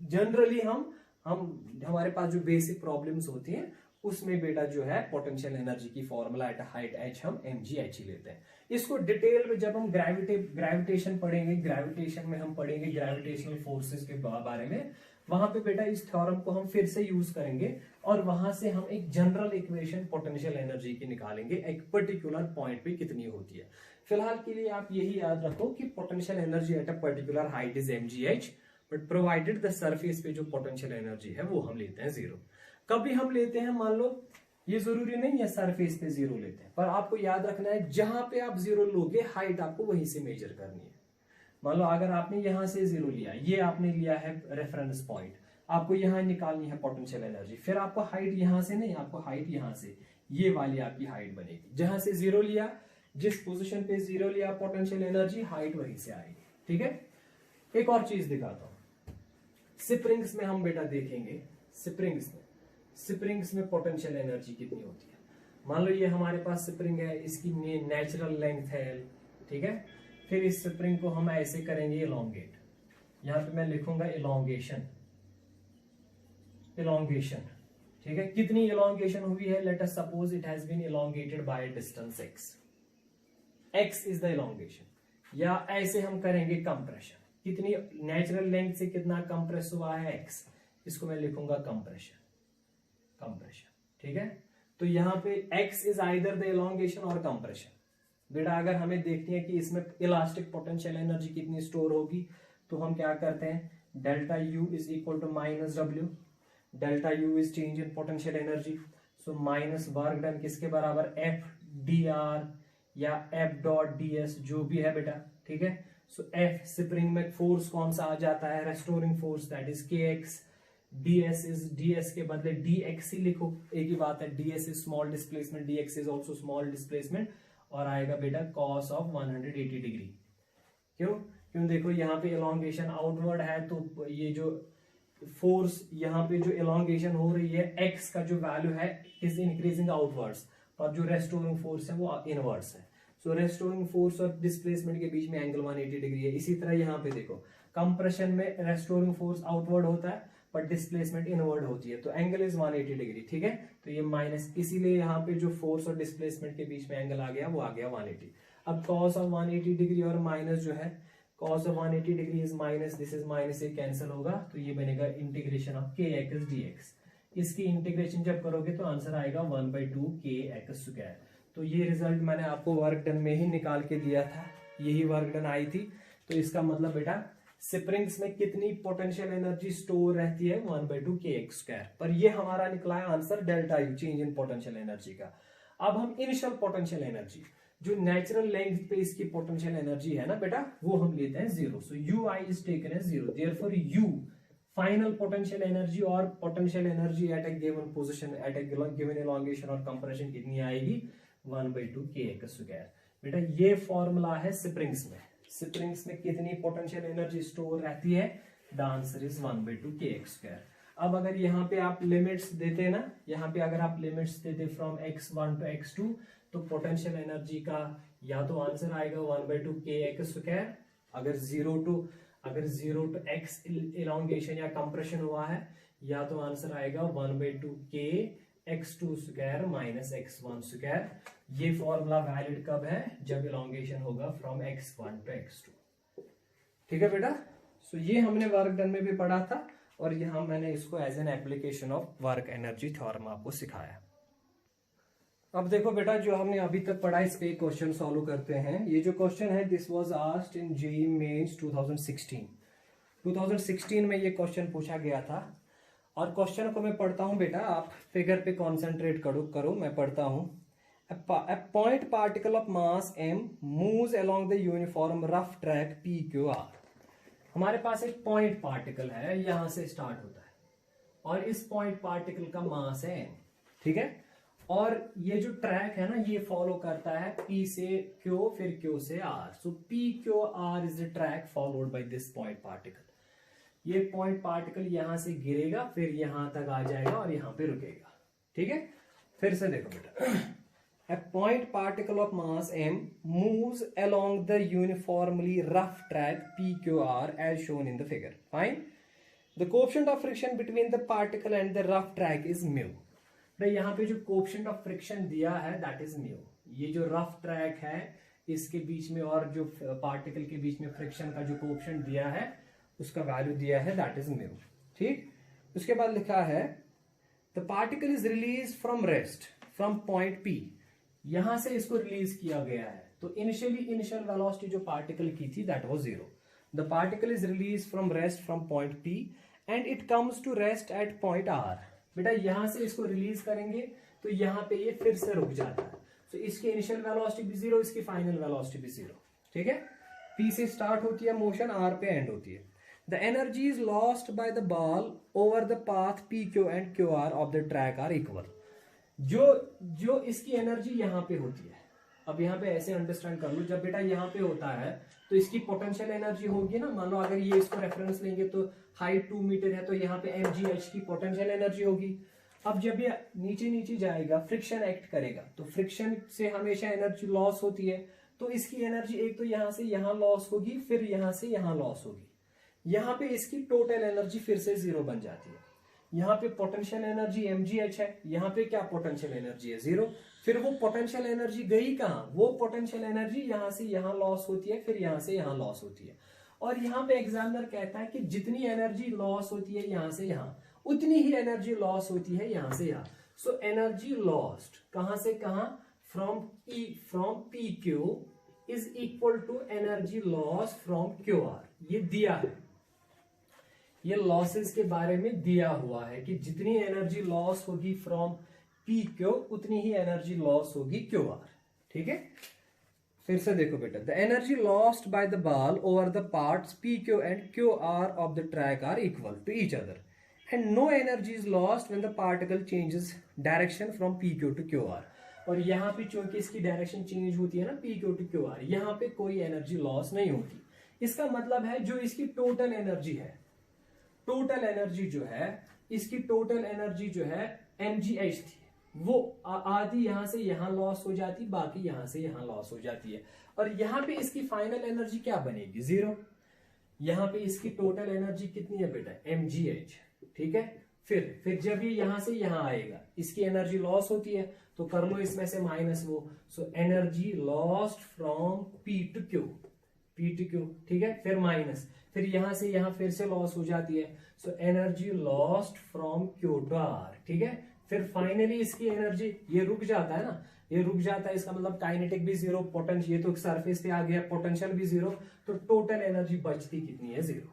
जनरली हम हमारे पास जो बेसिक प्रॉब्लम्स होती हैं उसमें बेटा जो है पोटेंशियल एनर्जी की फॉर्मूला एट हाइट h हम mgh ही लेते हैं। इसको डिटेल में जब हम ग्रेविटेशन पढ़ेंगे, ग्रेविटेशन में हम पढ़ेंगे ग्रेविटेशनल फोर्सेस के बारे में, वहां पे बेटा इस थ्योरम को हम फिर से यूज करेंगे और वहां से हम एक जनरल इक्वेशन पोटेंशियल एनर्जी की निकालेंगे एक पर्टिकुलर पॉइंट पे कितनी होती है। फिलहाल के लिए आप यही याद रखो कि potential energy at a particular height is mgh, but provided the surface पे जो पोटेंशियल एनर्जी है वो हम लेते हैं 0। कभी हम लेते हैं, मान लो ये जरूरी नहीं है सरफेस पे 0 लेते हैं, पर आपको याद रखना है जहां पे आप 0 लोगे हाइट आपको वहीं से मेजर करनी है। मान लो अगर आपने यहां से 0 लिया, ये आपने लिया है रेफरेंस पॉइंट, आपको यहां निकालनी है पोटेंशियल एनर्जी, फिर आपको हाइट यहां से नहीं, आपको हाइट यहां से, ये वाली आपकी हाइट बनेगी। जहां से 0 लिया, जिस पोजीशन पे 0 लिया पोटेंशियल एनर्जी, हाइट वहीं से आएगी। ठीक है, एक और चीज दिखाता हूं, स्प्रिंग्स में हम बेटा देखेंगे, स्प्रिंग्स में पोटेंशियल एनर्जी कितनी होती है। मान लो ये हमारे पास स्प्रिंग है, इसकी नेचुरल लेंथ है, ठीक है। फिर इस स्प्रिंग को हम ऐसे करेंगे इलोंगेट, यहां पे मैं लिखूंगा इलोंगेशन, ठीक है। कितनी इलोंगेशन हुई है, let us suppose it has been elongated by distance x is the elongation. या ऐसे हम करेंगे कंप्रेशन, कितनी नेचुरल लेंथ से कितना कंप्रेस हुआ है x, इसको मैं लिखूंगा कंप्रेशन, ठीक है। तो यहां पे x is either the elongation और कंप्रेशन। बेटा अगर हमें देखनी है कि इसमें इलास्टिक पोटेंशियल एनर्जी कितनी स्टोर होगी, तो हम क्या करते हैं, delta U is equal to minus W, delta U is change in potential energy, so minus work done किसके बराबर, F dr या F डॉट ds जो भी है बेटा, ठीक है। सो F स्प्रिंग में फोर्स कौन सा आ जाता है, restoring force, that is kx, ds के बदले dx ही लिखो, एक ही बात है, ds is small displacement, dx is also small displacement, और आएगा बेटा cos ऑफ 180 डिग्री। क्यों देखो यहाँ पे इलोंगेशन आउटवर्ड है, तो ये जो फोर्स यहाँ पे जो इलोंगेशन हो रही है, x का जो वैल्यू है इज इंक्रीजिंग आउटवर्ड्स, और जो रेस्टोरिंग फोर्स है वो इनवर्ड्स है। सो रेस्टोरिंग फोर्स और डिस्प्लेसमेंट के बीच में एंगल 180 डिग्री है। इसी तरह यहाँ पे देखो, कंप्रेशन में रेस्टोरिंग फोर्स आउटवर्ड होता है पर डिस्प्लेसमेंट इनवर्ड होती है, तो एंगल इज 180 डिग्री, ठीक है। तो ये माइनस, इसीलिए यहाँ पे जो फोर्स और डिस्प्लेसमेंट के बीच में एंगल आ गया वो आ गया 180। अब cos ऑफ 180 डिग्री और माइनस जो है, cos of 180 degree is minus, this is minus, ये कैंसिल होगा, तो ये बनेगा इंटीग्रेशन ऑफ kx dx। इसकी इंटीग्रेशन जब करोगे तो आंसर आएगा 1/2 kx स्क्वायर। तो ये रिजल्ट मैंने आपको वर्क डन में ही निकाल के दिया था, यही वर्क डन आई थी। तो इसका मतलब बेटा स्प्रिंग्स में कितनी पोटेंशियल एनर्जी स्टोर रहती है, 1/2 kx स्क्वायर। पर ये हमारा निकला है answer delta U, change in potential energy का। अब हम इनिशियल पोटेंशियल एनर्जी, जो नेचुरल लेंथ पे इसकी पोटेंशियल एनर्जी है ना बेटा, वो हम लेते हैं 0। So ui is taken as 0, therefore u final potential energy और potential energy at a given position at a given elongation और कंप्रेशन कितनी आएगी, 1/2 kx स्क्वायर। बेटा ये फॉर्मूला है स्प्रिंग्स में कितनी पोटेंशियल एनर्जी स्टोर रहती है, the answer is 1/2 kx square. अब अगर यहाँ पे आप लिमिट्स देते ना, यहाँ पे अगर आप लिमिट्स देते फ्रॉम x1 टू x2, तो पोटेंशियल एनर्जी का या तो आंसर आएगा 1/2 kx स्क्वायर, अगर 0 टू x इलोंगेशन या कंप्रेशन हुआ है, या तो आंसर आएगा 1/2 k x2 square minus x1 square. ये फॉर्मूला वैलिड कब है, जब इलोंगेशन होगा फ्रॉम x1 टू x2, ठीक है बेटा। सो ये हमने वर्क डन में भी पढ़ा था, और यहाँ मैंने इसको as an application of work energy theorem आपको सिखाया। अब देखो बेटा, जो हमने अभी तक पढ़ा इस पे क्वेश्चन सॉल्व करते हैं। ये जो क्वेश्चन है this was asked in JEE Mains 2016 में ये क्वेश्चन पूछा गया था। और क्वेश्चन को मैं पढ़ता हूं बेटा, आप फिगर पे कॉन्सेंट्रेट करो। मैं पढ़ता हूं। A point particle of mass m moves along the uniform rough track PQR। हमारे पास एक पॉइंट पार्टिकल है, यहां से स्टार्ट होता है और इस पॉइंट पार्टिकल का मास है m, ठीक है। और ये जो ट्रैक है ना, ये फॉलो करता है P से Q फिर Q से R। So PQR is the track followed by this point particle. ये पॉइंट पार्टिकल यहां से गिरेगा, फिर यहां तक आ जाएगा और यहां पे रुकेगा, ठीक है। फिर से देखो बेटा, A point particle of mass m moves along the uniformly rough track PQR as shown in the figure. Fine. The coefficient of friction between the particle and the rough track is mu. भाई यहाँ पे जो coefficient of friction दिया है that is mu. ये जो rough track है इसके बीच में और जो पार्टिकल के बीच में फ्रिक्शन का जो कोएफिशिएंट दिया है उसका वैल्यू दिया है दैट इज म्यू, ठीक। उसके बाद लिखा है the particle is release from rest from point P। यहां से इसको रिलीज किया गया है, तो इनिशियल वेलोसिटी जो पार्टिकल की थी that was 0। The particle is release from rest from point P and it comes to rest at point R। बेटा यहां से इसको रिलीज करेंगे तो यहां पे ये फिर से रुक जाता है। तो इसकी इनिशियल वेलोसिटी भी 0, इसकी फाइनल वेलोसिटी भी 0, ठीक है। P से स्टार्ट होती है मोशन, R पे एंड होती है। The energy is lost by the ball over the path PQ and QR of the track are equal. जो इसकी एनर्जी यहाँ पे होती है, अब यहाँ पे ऐसे अंडरस्टैंड कर लो, जब बेटा यहाँ पे होता है तो इसकी पोटेंशियल एनर्जी होगी ना। मान लो अगर ये इसको रेफरेंस लेंगे तो हाइट 2 मीटर है, तो यहाँ पे mgh की पोटेंशियल एनर्जी होगी। अब जब ये नीचे जाएगा, फ्रिक्शन एक्ट करेगा, तो फ्रिक्शन से हमेशा एनर्जी लॉस होती है। तो इसकी एनर्जी एक तो यहाँ से यहाँ लॉस होगी, फिर यहाँ से यहाँ लॉस होगी। यहाँ पे इसकी टोटल एनर्जी फिर से 0 बन जाती है। यहाँ पे पोटेंशियल एनर्जी mgh है, यहाँ पे क्या पोटेंशियल एनर्जी है 0। फिर वो पोटेंशियल एनर्जी गई कहाँ, वो पोटेंशियल एनर्जी यहाँ से यहाँ लॉस होती है, फिर यहाँ से यहाँ लॉस होती है। और यहाँ पे एग्जामिनर कहता है कि जितनी एनर्जी लॉस होती है यहाँ से यहाँ, उतनी ही एनर्जी लॉस होती है यहाँ से यहाँ। सो एनर्जी लॉस्ट कहाँ से कहाँ, from PQ is equal to energy loss from QR। ये दिया है, ये लॉसेस के बारे में दिया हुआ है कि जितनी एनर्जी लॉस होगी फ्रॉम PQ उतनी ही एनर्जी लॉस होगी QR, ठीक है। फिर से देखो बेटा, the energy lost by the ball over the parts PQ and QR of the track are equal to each other and no energy is lost when the particle changes direction from PQ to QR। और यहाँ पे चूंकि इसकी direction change होती है ना PQ to QR, यहाँ पे कोई एनर्जी लॉस नहीं होती। इसका मतलब है जो इसकी टोटल एनर्जी है, टोटल एनर्जी जो है, इसकी टोटल एनर्जी जो है mgh थी, वो आधी यहां से यहां लॉस हो जाती, बाकी यहां से यहां लॉस हो जाती है। और यहां पे इसकी फाइनल एनर्जी क्या बनेगी 0। यहां पे इसकी टोटल एनर्जी कितनी है बेटा mgh, ठीक है। फिर जब ये यहां से यहां आएगा, इसकी एनर्जी लॉस होती है, तो कर लो इसमें से माइनस वो। So energy lost from P to Q, ठीक है। फिर माइनस, फिर यहां से यहां फिर से लॉस हो जाती है। So energy lost from Q to R, ठीक है। फिर फाइनली इसकी एनर्जी, ये रुक जाता है ना, ये रुक जाता है, इसका मतलब काइनेटिक भी 0, पोटेंशियल, ये तो सरफेस पे आ गया, पोटेंशियल भी 0, तो टोटल एनर्जी बचती कितनी है 0।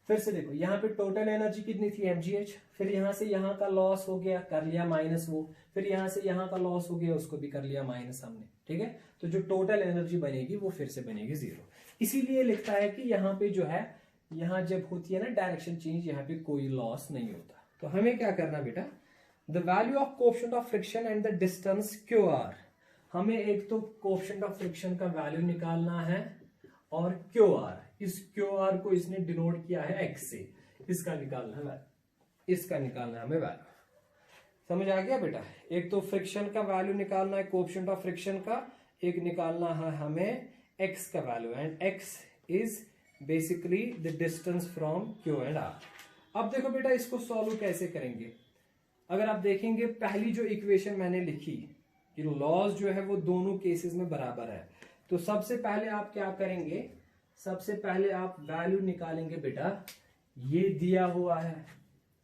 फिर से देखो, यहाँ पे टोटल एनर्जी कितनी थी mgh, फिर यहाँ से यहाँ का लॉस हो गया, कर लिया माइनस वो, फिर यहाँ से यहाँ का लॉस हो गया, उसको भी कर लिया माइनस हमने, ठीक है। तो जो टोटल एनर्जी बनेगी वो फिर से बनेगी 0। इसीलिए लिखता है कि यहाँ पे जो है, यहाँ जब होती है ना डायरेक्शन चेंज, यहाँ पे कोई लॉस नहीं होता। तो हमें क्या करना बेटा, the value of coefficient of friction and the distance QR। हमें एक तो कोएफिशिएंट ऑफ फ्रिक्शन का वैल्यू निकालना है और QR, इस QR को इसने डिनोट किया है x से, इसका निकालना है वैल्यू, इसका निकालना है हमें वैल्यू। समझ आ गया बेटा। एक तो फ्रिक्शन का वैल्यू निकालना है कोएफिशिएंट ऑफ फ्रिक्शन का, एक निकालना है हमें x का value, and x is basically the distance from Q and R। अब देखो बेटा इसको सॉल्व कैसे करेंगे। अगर आप देखेंगे पहली जो इक्वेशन मैंने लिखी कि लॉस जो है वो दोनों केसेस में बराबर है, तो सबसे पहले आप क्या करेंगे, सबसे पहले आप वैल्यू निकालेंगे बेटा ये दिया हुआ है,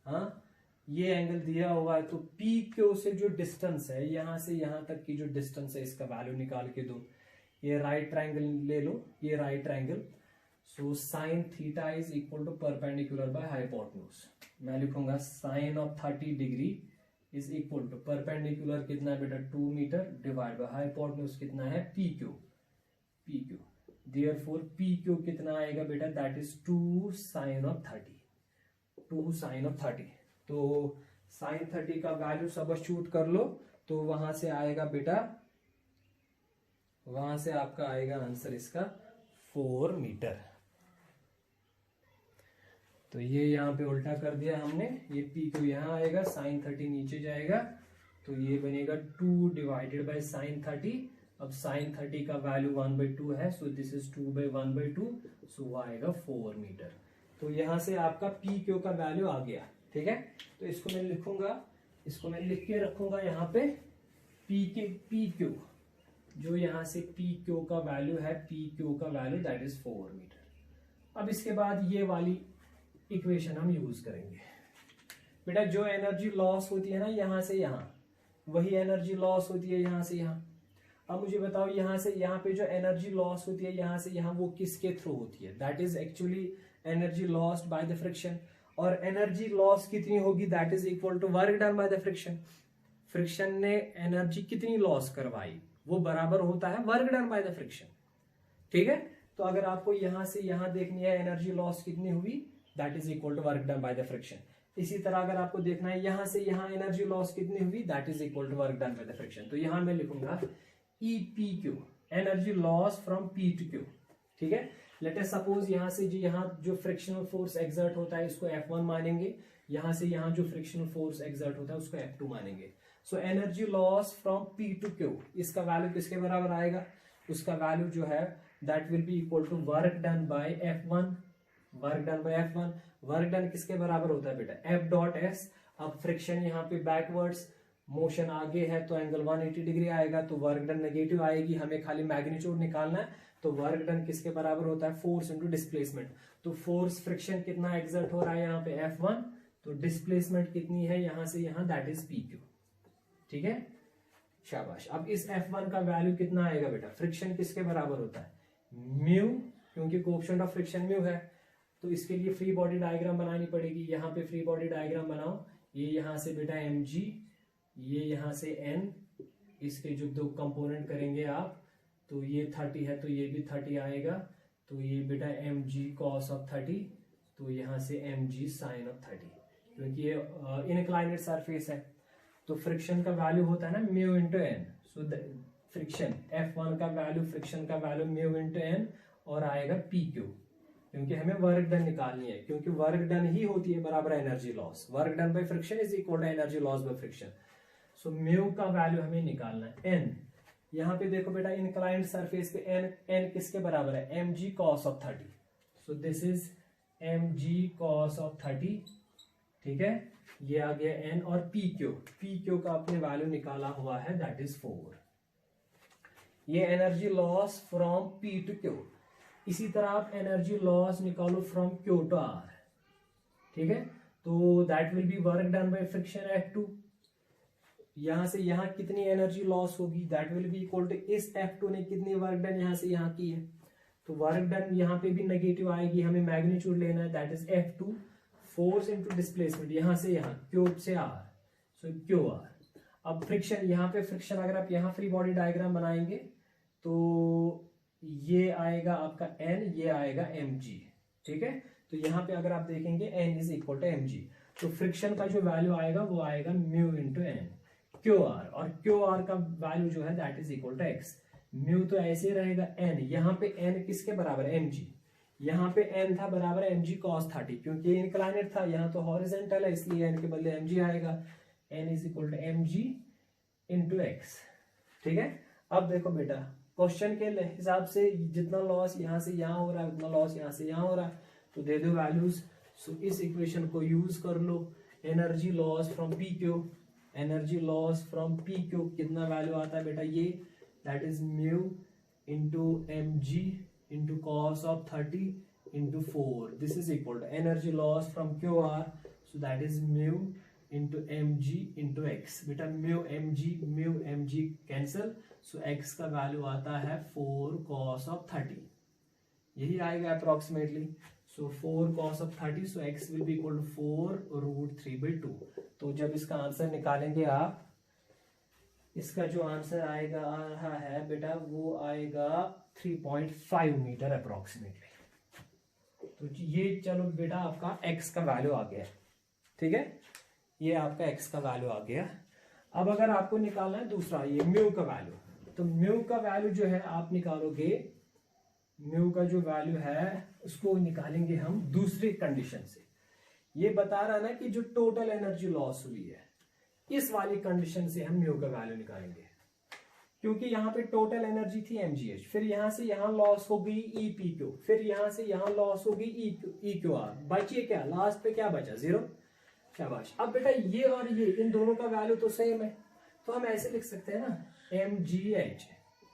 हाँ ये एंगल दिया हुआ है, तो पी क्यू से जो डिस्टेंस है यहां से यहां तक की जो डिस्टेंस है इसका वैल्यू निकाल के दो। ये राइट ट्रायंगल ले लो, ये right triangle, so sine theta is equal to perpendicular by hypotenuse. मैं लिखूंगा sine of 30 degree is equal to perpendicular कितना है बेटा 2 मीटर डिवाइड बाय हाइपोटेन्यूज कितना है P Q, P Q therefore P Q कितना आएगा बेटा that is 2 sine of 30, 2 sine of 30। तो साइन 30 का वैल्यू सबस्टिट्यूट कर लो तो वहां से आएगा बेटा, वहां से आपका आएगा आंसर इसका 4 मीटर। तो ये यहां पे उल्टा कर दिया हमने, ये पी क्यू यहां आएगा, साइन 30 नीचे जाएगा, तो ये बनेगा 2 डिवाइडेड बाय साइन 30। अब साइन 30 का वैल्यू 1/2 है, सो दिस इज 2/1/2, सो वो आएगा 4 मीटर। तो यहां से आपका पी क्यू का वैल्यू आ गया, ठीक है। तो इसको मैं लिखूंगा, इसको मैं लिख के रखूंगा यहाँ पे पी क्यू, जो यहाँ से पी क्यू का वैल्यू है, पी क्यू का वैल्यू दैट इज 4 मीटर। अब इसके बाद ये वाली इक्वेशन हम यूज करेंगे बेटा, जो एनर्जी लॉस होती है ना यहाँ से यहाँ, वही एनर्जी लॉस होती है यहाँ से यहाँ। अब मुझे बताओ यहाँ से यहाँ पे जो एनर्जी लॉस होती है यहाँ से यहाँ, वो किसके थ्रू होती है, that is actually energy lost by the friction. और एनर्जी लॉस कितनी होगी, that is equal to work done by the friction. Friction ने एनर्जी कितनी लॉस करवाई, वो बराबर होता है work done by the friction, ठीक है। तो अगर आपको यहां से यहां देखनी है एनर्जी लॉस कितनी हुई, that is equal to work done by the friction. इसी तरह अगर आपको देखना है यहां से यहां एनर्जी लॉस कितनी हुई, that is equal to work done by the friction. तो यहां मैं लिखूंगा E P Q, energy loss from P to Q, ठीक है। लेट अस सपोज यहां से यहाँ जो फ्रिक्शनल फोर्स एक्सर्ट होता है इसको F1 मानेंगे, यहां से यहां जो फ्रिक्शनल फोर्स एक्सर्ट होता है उसको F2 मानेंगे। So energy loss from P to Q, इसका वैल्यू किसके बराबर आएगा, उसका वैल्यू जो है that will be equal to work done by F1, work done by F1। Work done किसके बराबर होता है बेटा F डॉट S। अब फ्रिक्शन यहाँ पे बैकवर्ड्स मोशन आगे है तो एंगल 180 डिग्री आएगा, तो वर्क डन नेगेटिव आएगी, हमें खाली मैग्नीट्यूड निकालना है। तो वर्क डन किसके बराबर होता है, फोर्स इनटू डिस्प्लेसमेंट। तो फोर्स फ्रिक्शन कितना एक्सर्ट हो रहा है यहाँ पे F1, तो डिस्प्लेसमेंट कितनी है यहाँ से यहाँ, दैट इज पी क्यू, ठीक है, शाबाश। अब इस F1 का वैल्यू कितना आएगा बेटा, फ्रिक्शन किसके बराबर होता है म्यू, क्योंकि कोएफिशिएंट ऑफ फ्रिक्शन म्यू है। तो इसके लिए फ्री बॉडी डायग्राम बनानी पड़ेगी, यहाँ पे फ्री बॉडी डायग्राम बनाओ। ये यहाँ से बेटा mg, ये यहाँ से n, इसके जो दो कंपोनेंट करेंगे आप, तो ये 30 है तो ये भी 30 आएगा, तो ये बेटा mg cos ऑफ 30, तो यहाँ से mg sin ऑफ 30, क्योंकि ये इनक्लाइनेड सरफेस है। तो फ्रिक्शन का वैल्यू होता है ना mu into N, so friction F1 का वैल्यू, फ्रिक्शन का वैल्यू म्यू इंटू एन और आएगा पी क्यू, क्योंकि हमें वर्क डन निकालनी है, क्योंकि वर्क डन ही होती है बराबर energy loss. Work done by friction is equal to energy loss by friction. So mu का वैल्यू हमें निकालना है एन। यहाँ पे देखो बेटा इंक्लाइंड सरफेस पे एन किसके बराबर है mg cos of 30, so this is mg cos of 30, ठीक है। ये आ गया n और पी क्यू का अपने वैल्यू निकाला हुआ है दैट इज 4। ये energy loss from P to Q. इसी तरह आप एनर्जी लॉस निकालो फ्रॉम क्यू टू आर, ठीक है। तो that will be work done by friction F2। यहां से यहां कितनी एनर्जी लॉस होगी, that will be equal to इस F2 ने कितनी वर्क डन यहां से यहां की है, तो वर्क डन यहां पे भी नेगेटिव आएगी, हमें मैग्नीट्यूड लेना है that is F2, force into displacement यहां से यहां क्यूब से आर, सो क्यू आर। अब फ्रिक्शन, यहाँ पे फ्रिक्शन अगर आप यहाँ फ्री बॉडी डायग्राम बनाएंगे तो ये आएगा आपका n, ये आएगा mg, ठीक है। तो यहाँ पे अगर आप देखेंगे n is equal to mg, तो फ्रिक्शन का जो वैल्यू आएगा वो आएगा mu into N Q R, और क्यू आर का वैल्यू जो है that is equal to X. Mu तो ऐसे रहेगा n, यहाँ पे n किसके बराबर है mg, यहाँ पे n था बराबर mg cos 30, क्योंकि ये इंक्लाइनेड था, यहाँ तो हॉरिजॉन्टल है इसलिए n के बदले mg आएगा, n is equal to mg into X, ठीक है। अब देखो बेटा क्वेश्चन के हिसाब से जितना लॉस यहाँ से यहाँ हो रहा है उतना लॉस यहाँ से यहाँ हो रहा है, तो दे दो वैल्यूज। सो इस इक्वेशन को यूज कर लो, energy loss from P Q, energy loss from P Q कितना वैल्यू आता है बेटा, ये that is mu into mg into cos of 30 into 4. This is equal to energy loss from QR, so that is mu into mg into x. बेटा mu mg cancel, so x का value आता है 4 cos of 30, यही आएगा approximately. So 4 cos of 30, so x will be equal to 4 root 3/2. तो जब इसका answer निकालेंगे आप, इसका जो आंसर आएगा आ रहा है बेटा वो आएगा 3.5 मीटर अप्रोक्सीमेटली. तो ये चलो बेटा आपका x का वैल्यू आ गया, ठीक है, ये आपका x का वैल्यू आ गया. अब अगर आपको निकालना है दूसरा ये म्यू का वैल्यू, तो म्यू का वैल्यू जो है आप निकालोगे, म्यू का जो वैल्यू है उसको निकालेंगे हम दूसरी कंडीशन से. ये बता रहा ना कि जो टोटल एनर्जी लॉस हुई है, इस वाली कंडीशन से हम म्यू का वैल्यू निकालेंगे, क्योंकि यहाँ पे टोटल एनर्जी थी mgh, फिर यहां से यहां लॉस हो गई EPQ, फिर यहां से यहां लॉस हो गई EQR, बचिए क्या, लास्ट पे क्या बचा, 0. शाबाश. अब बेटा ये और ये इन दोनों का वैल्यू तो सेम है, तो हम ऐसे लिख सकते हैं ना, mgh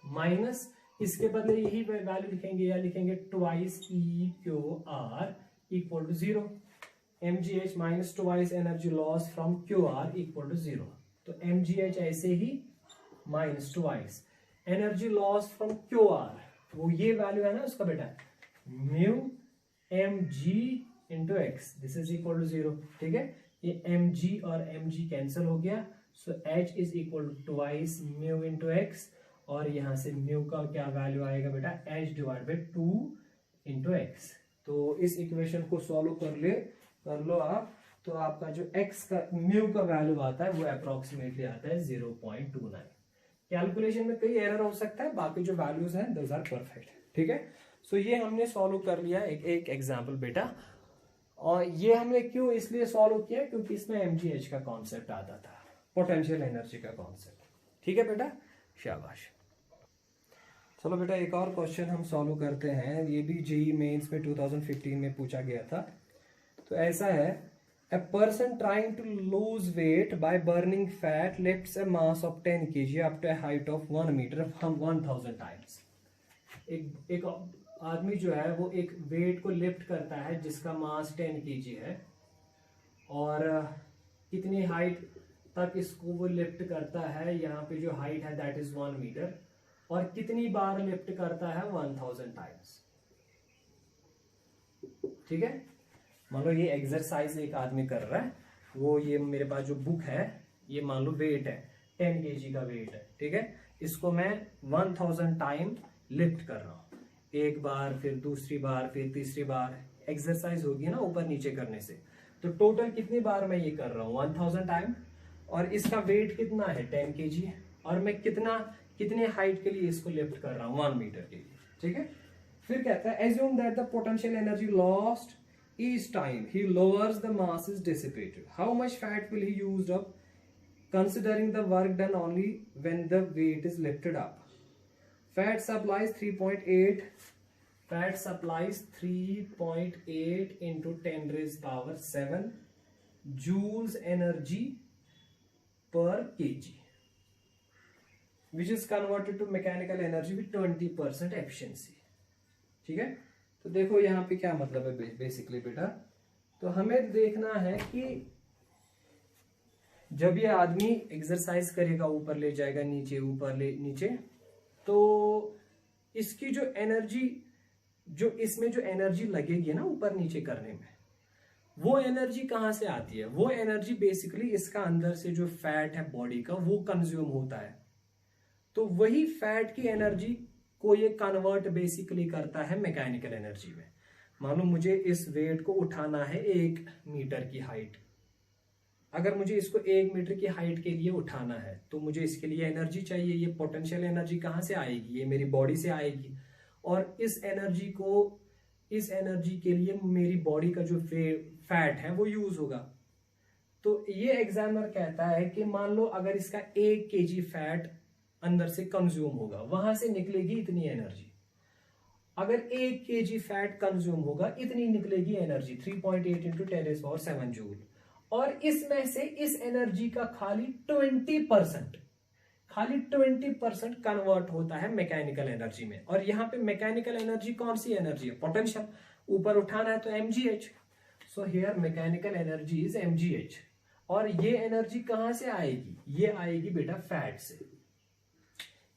माइनस इसके बदले यही वैल्यू लिखेंगे, या लिखेंगे twice EQR equal to 0. mgh minus twice energy loss from QR equal to 0. तो mgh ऐसे ही minus twice energy loss from QR, वो ये वैल्यू है ना उसका बेटा, mu mg into X, this is equal to 0. ठीक है, ये mg और mg कैंसिल हो गया, so h is equal to twice mu into X, और यहां से म्यू का क्या वैल्यू आएगा बेटा, h divide by 2 into x. तो इस इक्वेशन को सॉल्व कर लो आप, तो आपका जो x का म्यू का वैल्यू आता है वो अप्रोक्सीमेटली आता है 0.29. कैलकुलेशन में कई एरर हो सकता है, बाकी जो वैल्यूज हैं दोस आर परफेक्ट. ठीक है, सो ये हमने सॉल्व कर लिया एक एग्जाम्पल बेटा. और ये हमने क्यों इसलिए सॉल्व किया, क्योंकि इसमें mgh का कॉन्सेप्ट आता था, पोटेंशियल एनर्जी का कॉन्सेप्ट. ठीक है बेटा, शाबाश. चलो बेटा एक और क्वेश्चन हम सॉल्व करते हैं, ये भी जेईई मेंस में 2015 में पूछा गया था. तो ऐसा है, a person trying to lose weight by burning fat lifts a mass of 10 kg up to a height of 1 meter from 1000 times. एक आदमी जो है वो एक वेट को लिफ्ट करता है जिसका मास 10 kg है, और कितनी हाइट तक इसको वो लिफ्ट करता है, यहाँ पे जो हाइट है दैट इज 1 मीटर, और कितनी बार लिफ्ट करता है 1000 टाइम्स. ठीक है, मान लो ये एक्सरसाइज एक आदमी कर रहा है, वो ये मेरे पास जो बुक है ये मान लो वेट है 10 kg का वेट है. ठीक है, इसको मैं 1000 टाइम लिफ्ट कर रहा हूँ, एक बार फिर दूसरी बार फिर तीसरी बार एक्सरसाइज होगी ना ऊपर नीचे करने से. तो टोटल कितनी बार मैं ये कर रहा हूँ 1000 टाइम, और इसका वेट कितना है 10 kg, और मैं कितने हाइट के लिए इसको लिफ्ट कर रहा हूँ 1 मीटर के लिए. ठीक है, फिर कहता है assume that the potential energy lost each time he lowers the mass is dissipated. How much fat will he use up considering the work done only when the weight is lifted up? Fat supplies 3.8 into 10 raised power 7 joules energy per kg, which is converted to mechanical energy with 20% efficiency. ठीक है, तो देखो यहाँ पे क्या मतलब है basically बेटा, तो हमें देखना है कि जब ये आदमी एक्सरसाइज करेगा, ऊपर ले जाएगा नीचे, ऊपर ले नीचे, तो इसकी जो एनर्जी, जो इसमें जो एनर्जी लगेगी ना ऊपर नीचे करने में, वो एनर्जी कहाँ से आती है, वो एनर्जी बेसिकली इसका अंदर से जो फैट है बॉडी का वो कंज्यूम होता है. तो वही फैट की एनर्जी को ये कन्वर्ट बेसिकली करता है मैकेनिकल एनर्जी में. मान लो मुझे इस वेट को उठाना है 1 मीटर की हाइट, अगर मुझे इसको 1 मीटर की हाइट के लिए उठाना है तो मुझे इसके लिए एनर्जी चाहिए. ये पोटेंशियल एनर्जी कहाँ से आएगी, ये मेरी बॉडी से आएगी, और इस एनर्जी के लिए मेरी बॉडी का जो फैट है वो यूज होगा. तो ये एग्जामिनर कहता है कि मान लो अगर इसका 1 kg फैट अंदर से कंज्यूम होगा, वहां से निकलेगी इतनी एनर्जी. अगर 1 kg फैट कंज्यूम होगा, इतनी निकलेगी एनर्जी 3.8 into 10⁻⁷ जूल. और इसमें से इस एनर्जी का खाली 20% कन्वर्ट होता है मैकेनिकल एनर्जी में. और यहाँ पे मैकेनिकल एनर्जी कौन सी एनर्जी है, पोटेंशियल. ऊपर उठाना है तो mgh। So here mechanical energy is mgh। और ये एनर्जी कहां से आएगी? ये आएगी बेटा फैट से,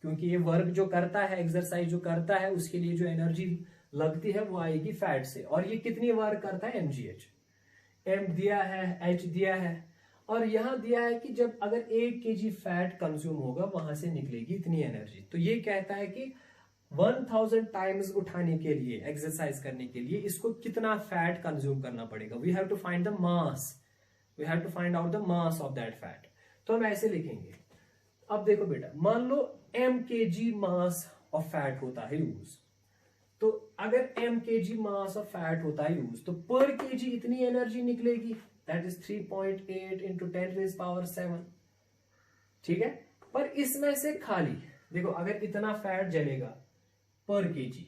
क्योंकि ये वर्क जो करता है, एक्सरसाइज जो करता है, उसके लिए जो एनर्जी लगती है वो आएगी फैट से। और ये कितनी वर्क करता है? mgh। m दिया है, h दिया है, और यहां दिया है कि जब अगर 1 kg फैट कंज्यूम होगा वहां से निकलेगी इतनी एनर्जी। तो ये कहता है कि 1000 टाइम्स उठाने के लिए, एक्सरसाइज करने के लिए इसको कितना फैट कंज्यूम करना पड़ेगा। We have to find the mass, we have to find out the mass of that fat. तो हम ऐसे लिखेंगे। अब देखो बेटा, मान लो m kg mass of fat होता है यूज, तो अगर m kg mass of fat होता है यूज, तो पर kg इतनी एनर्जी निकलेगी, दैट इज 3.8 इंटू 10⁻⁷। ठीक है। पर इसमें से खाली देखो, अगर इतना फैट जलेगा पर केजी,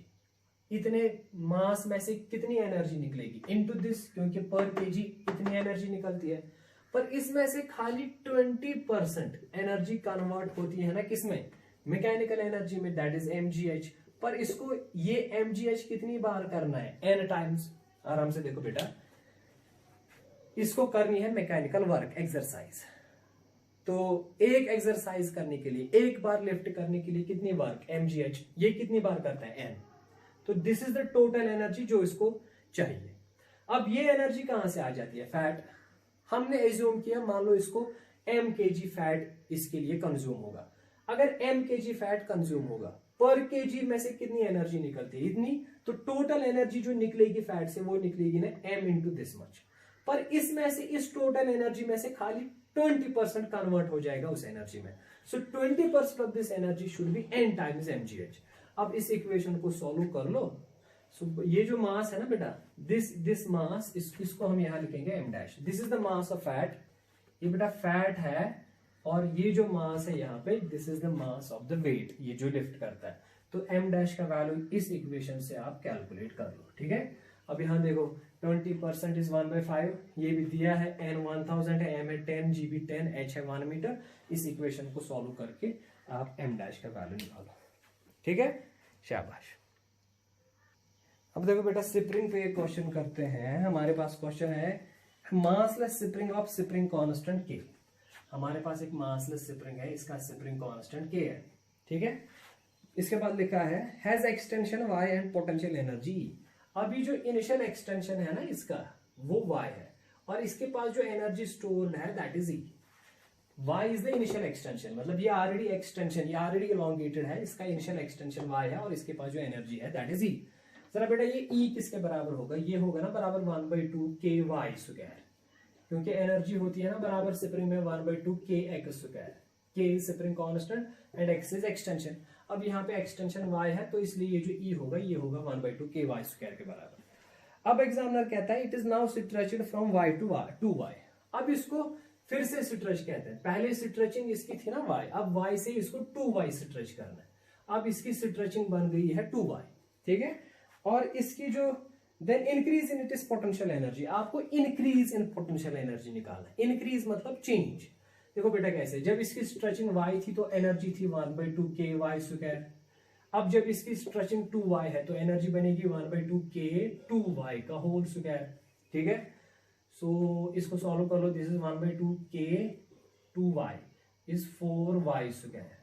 इतने मास में से कितनी एनर्जी निकलेगी इनटू दिस, क्योंकि पर केजी इतनी एनर्जी निकलती है। पर इसमें से खाली 20% एनर्जी कन्वर्ट होती है ना, किसमें? मैकेनिकल एनर्जी में, दैट इज mgh। पर इसको ये mgh कितनी बार करना है? n times. आराम से देखो बेटा, इसको करनी है मैकेनिकल वर्क, एक्सरसाइज। तो एक एक्सरसाइज करने के लिए, एक बार लिफ्ट करने के लिए कितनी वर्क? mgh। ये कितनी बार करता है? n। तो this is the total energy जो इसको चाहिए। अब ये एनर्जी कहां से आ जाती है? फैट। हमने एज्यूम किया, मान लो इसको m kg फैट इसके लिए कंज्यूम होगा। अगर m kg फैट कंज्यूम होगा, पर kg में से कितनी एनर्जी निकलती है? इतनी। तो टोटल एनर्जी जो निकलेगी फैट से वो निकलेगी ना m इंटू दिस मच। पर इसमें से, इस टोटल एनर्जी में से खाली 20% कन्वर्ट हो जाएगा उस एनर्जी में। सो 20% of this energy should be n times mgh। अब इस इक्वेशन को सॉल्व कर लो। सो ये जो मास है ना बेटा, दिस मास, इसको हम यहां लिखेंगे m dash. This is the mass of fat. ये बेटा फैट है, और ये जो मास है यहाँ पे, this is the mass of the weight, ये जो लिफ्ट करता है। तो m डैश का वैल्यू इस इक्वेशन से आप कैलकुलेट कर लो। ठीक है। अब यहां देखो 20% इज 1/5, ये भी दिया है, n 1000 है, m है 10, g भी 10, h है 1 मीटर। इस इक्वेशन को सॉल्व करके आप m डैश का वैल्यू निकालो। ठीक है, शाबाश। अब देखो बेटा, स्प्रिंग पे एक क्वेश्चन करते हैं। हमारे पास क्वेश्चन है massless spring of spring constant k। हमारे पास एक मासलेस स्प्रिंग है, इसका स्प्रिंग कांस्टेंट k है। ठीक है। इसके बाद लिखा है has extension y and potential energy. अभी जो इनिशियल एक्सटेंशन है ना इसका, वो y है, और इसके पास जो एनर्जी स्टोर्ड है that is e। y is the initial extension, मतलब ये ऑलरेडी एक्सटेंशन, ये ऑलरेडी इलोंगेटेड है, इसका इनिशियल एक्सटेंशन y है, और इसके पास जो एनर्जी है दैट इज e। जरा बेटा, ये e किसके बराबर होगा? ये होगा ना बराबर 1/2 ky स्क्वायर, क्योंकि एनर्जी होती है ना बराबर स्प्रिंग में 1/2 kx square. k is spring constant and x is extension. अब यहाँ पे एक्सटेंशन y है, तो इसलिए ये जो e होगा ये होगा 1/2 ky स्क्वायर के बराबर। अब एग्जामिनर कहता है it is now stretched from y to y। अब इसको फिर से स्ट्रेच कहते हैं। पहले स्ट्रेचिंग इसकी थी ना y, अब y से इसको 2y स्ट्रेच करना है। अब इसकी स्ट्रेचिंग बन गई है 2y। ठीक है। और इसकी जो then increase in it is potential energy, आपको इंक्रीज इन पोटेंशियल एनर्जी निकालना है। इंक्रीज मतलब चेंज। देखो बेटा कैसे, जब इसकी स्ट्रेचिंग y थी तो एनर्जी थी 1/2 ky स्क्वायर। अब जब इसकी स्ट्रेचिंग 2y है तो एनर्जी बनेगी 1/2 k 2y का होल स्क्वायर। ठीक है। सो इसको सॉल्व कर लो। This is 1/2 k 2y is 4y square.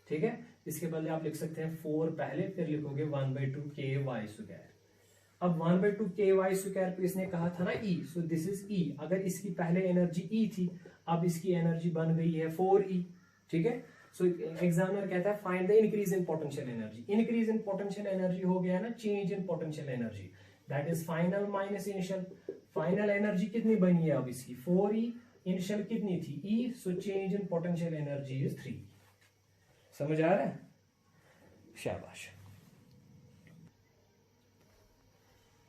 ठीक है। इसके बदले आप लिख सकते हैं 4 पहले, फिर लिखोगे 1/2 ky स्क्वायर। अब 1/2 ky स्क्वायर पे इसने कहा था ना e, so this is e। अगर इसकी पहले एनर्जी e थी, अब इसकी एनर्जी बन गई है 4e। ठीक है। सो एग्जामिनर कहता है find the increase in potential energy. Increase in potential energy हो गया ना change in potential energy, that is final minus initial. Final energy कितनी बनी है अब इसकी? 4e। इनिशियल कितनी थी? e। So change in potential energy is 3। समझ आ रहा है? शाबाश।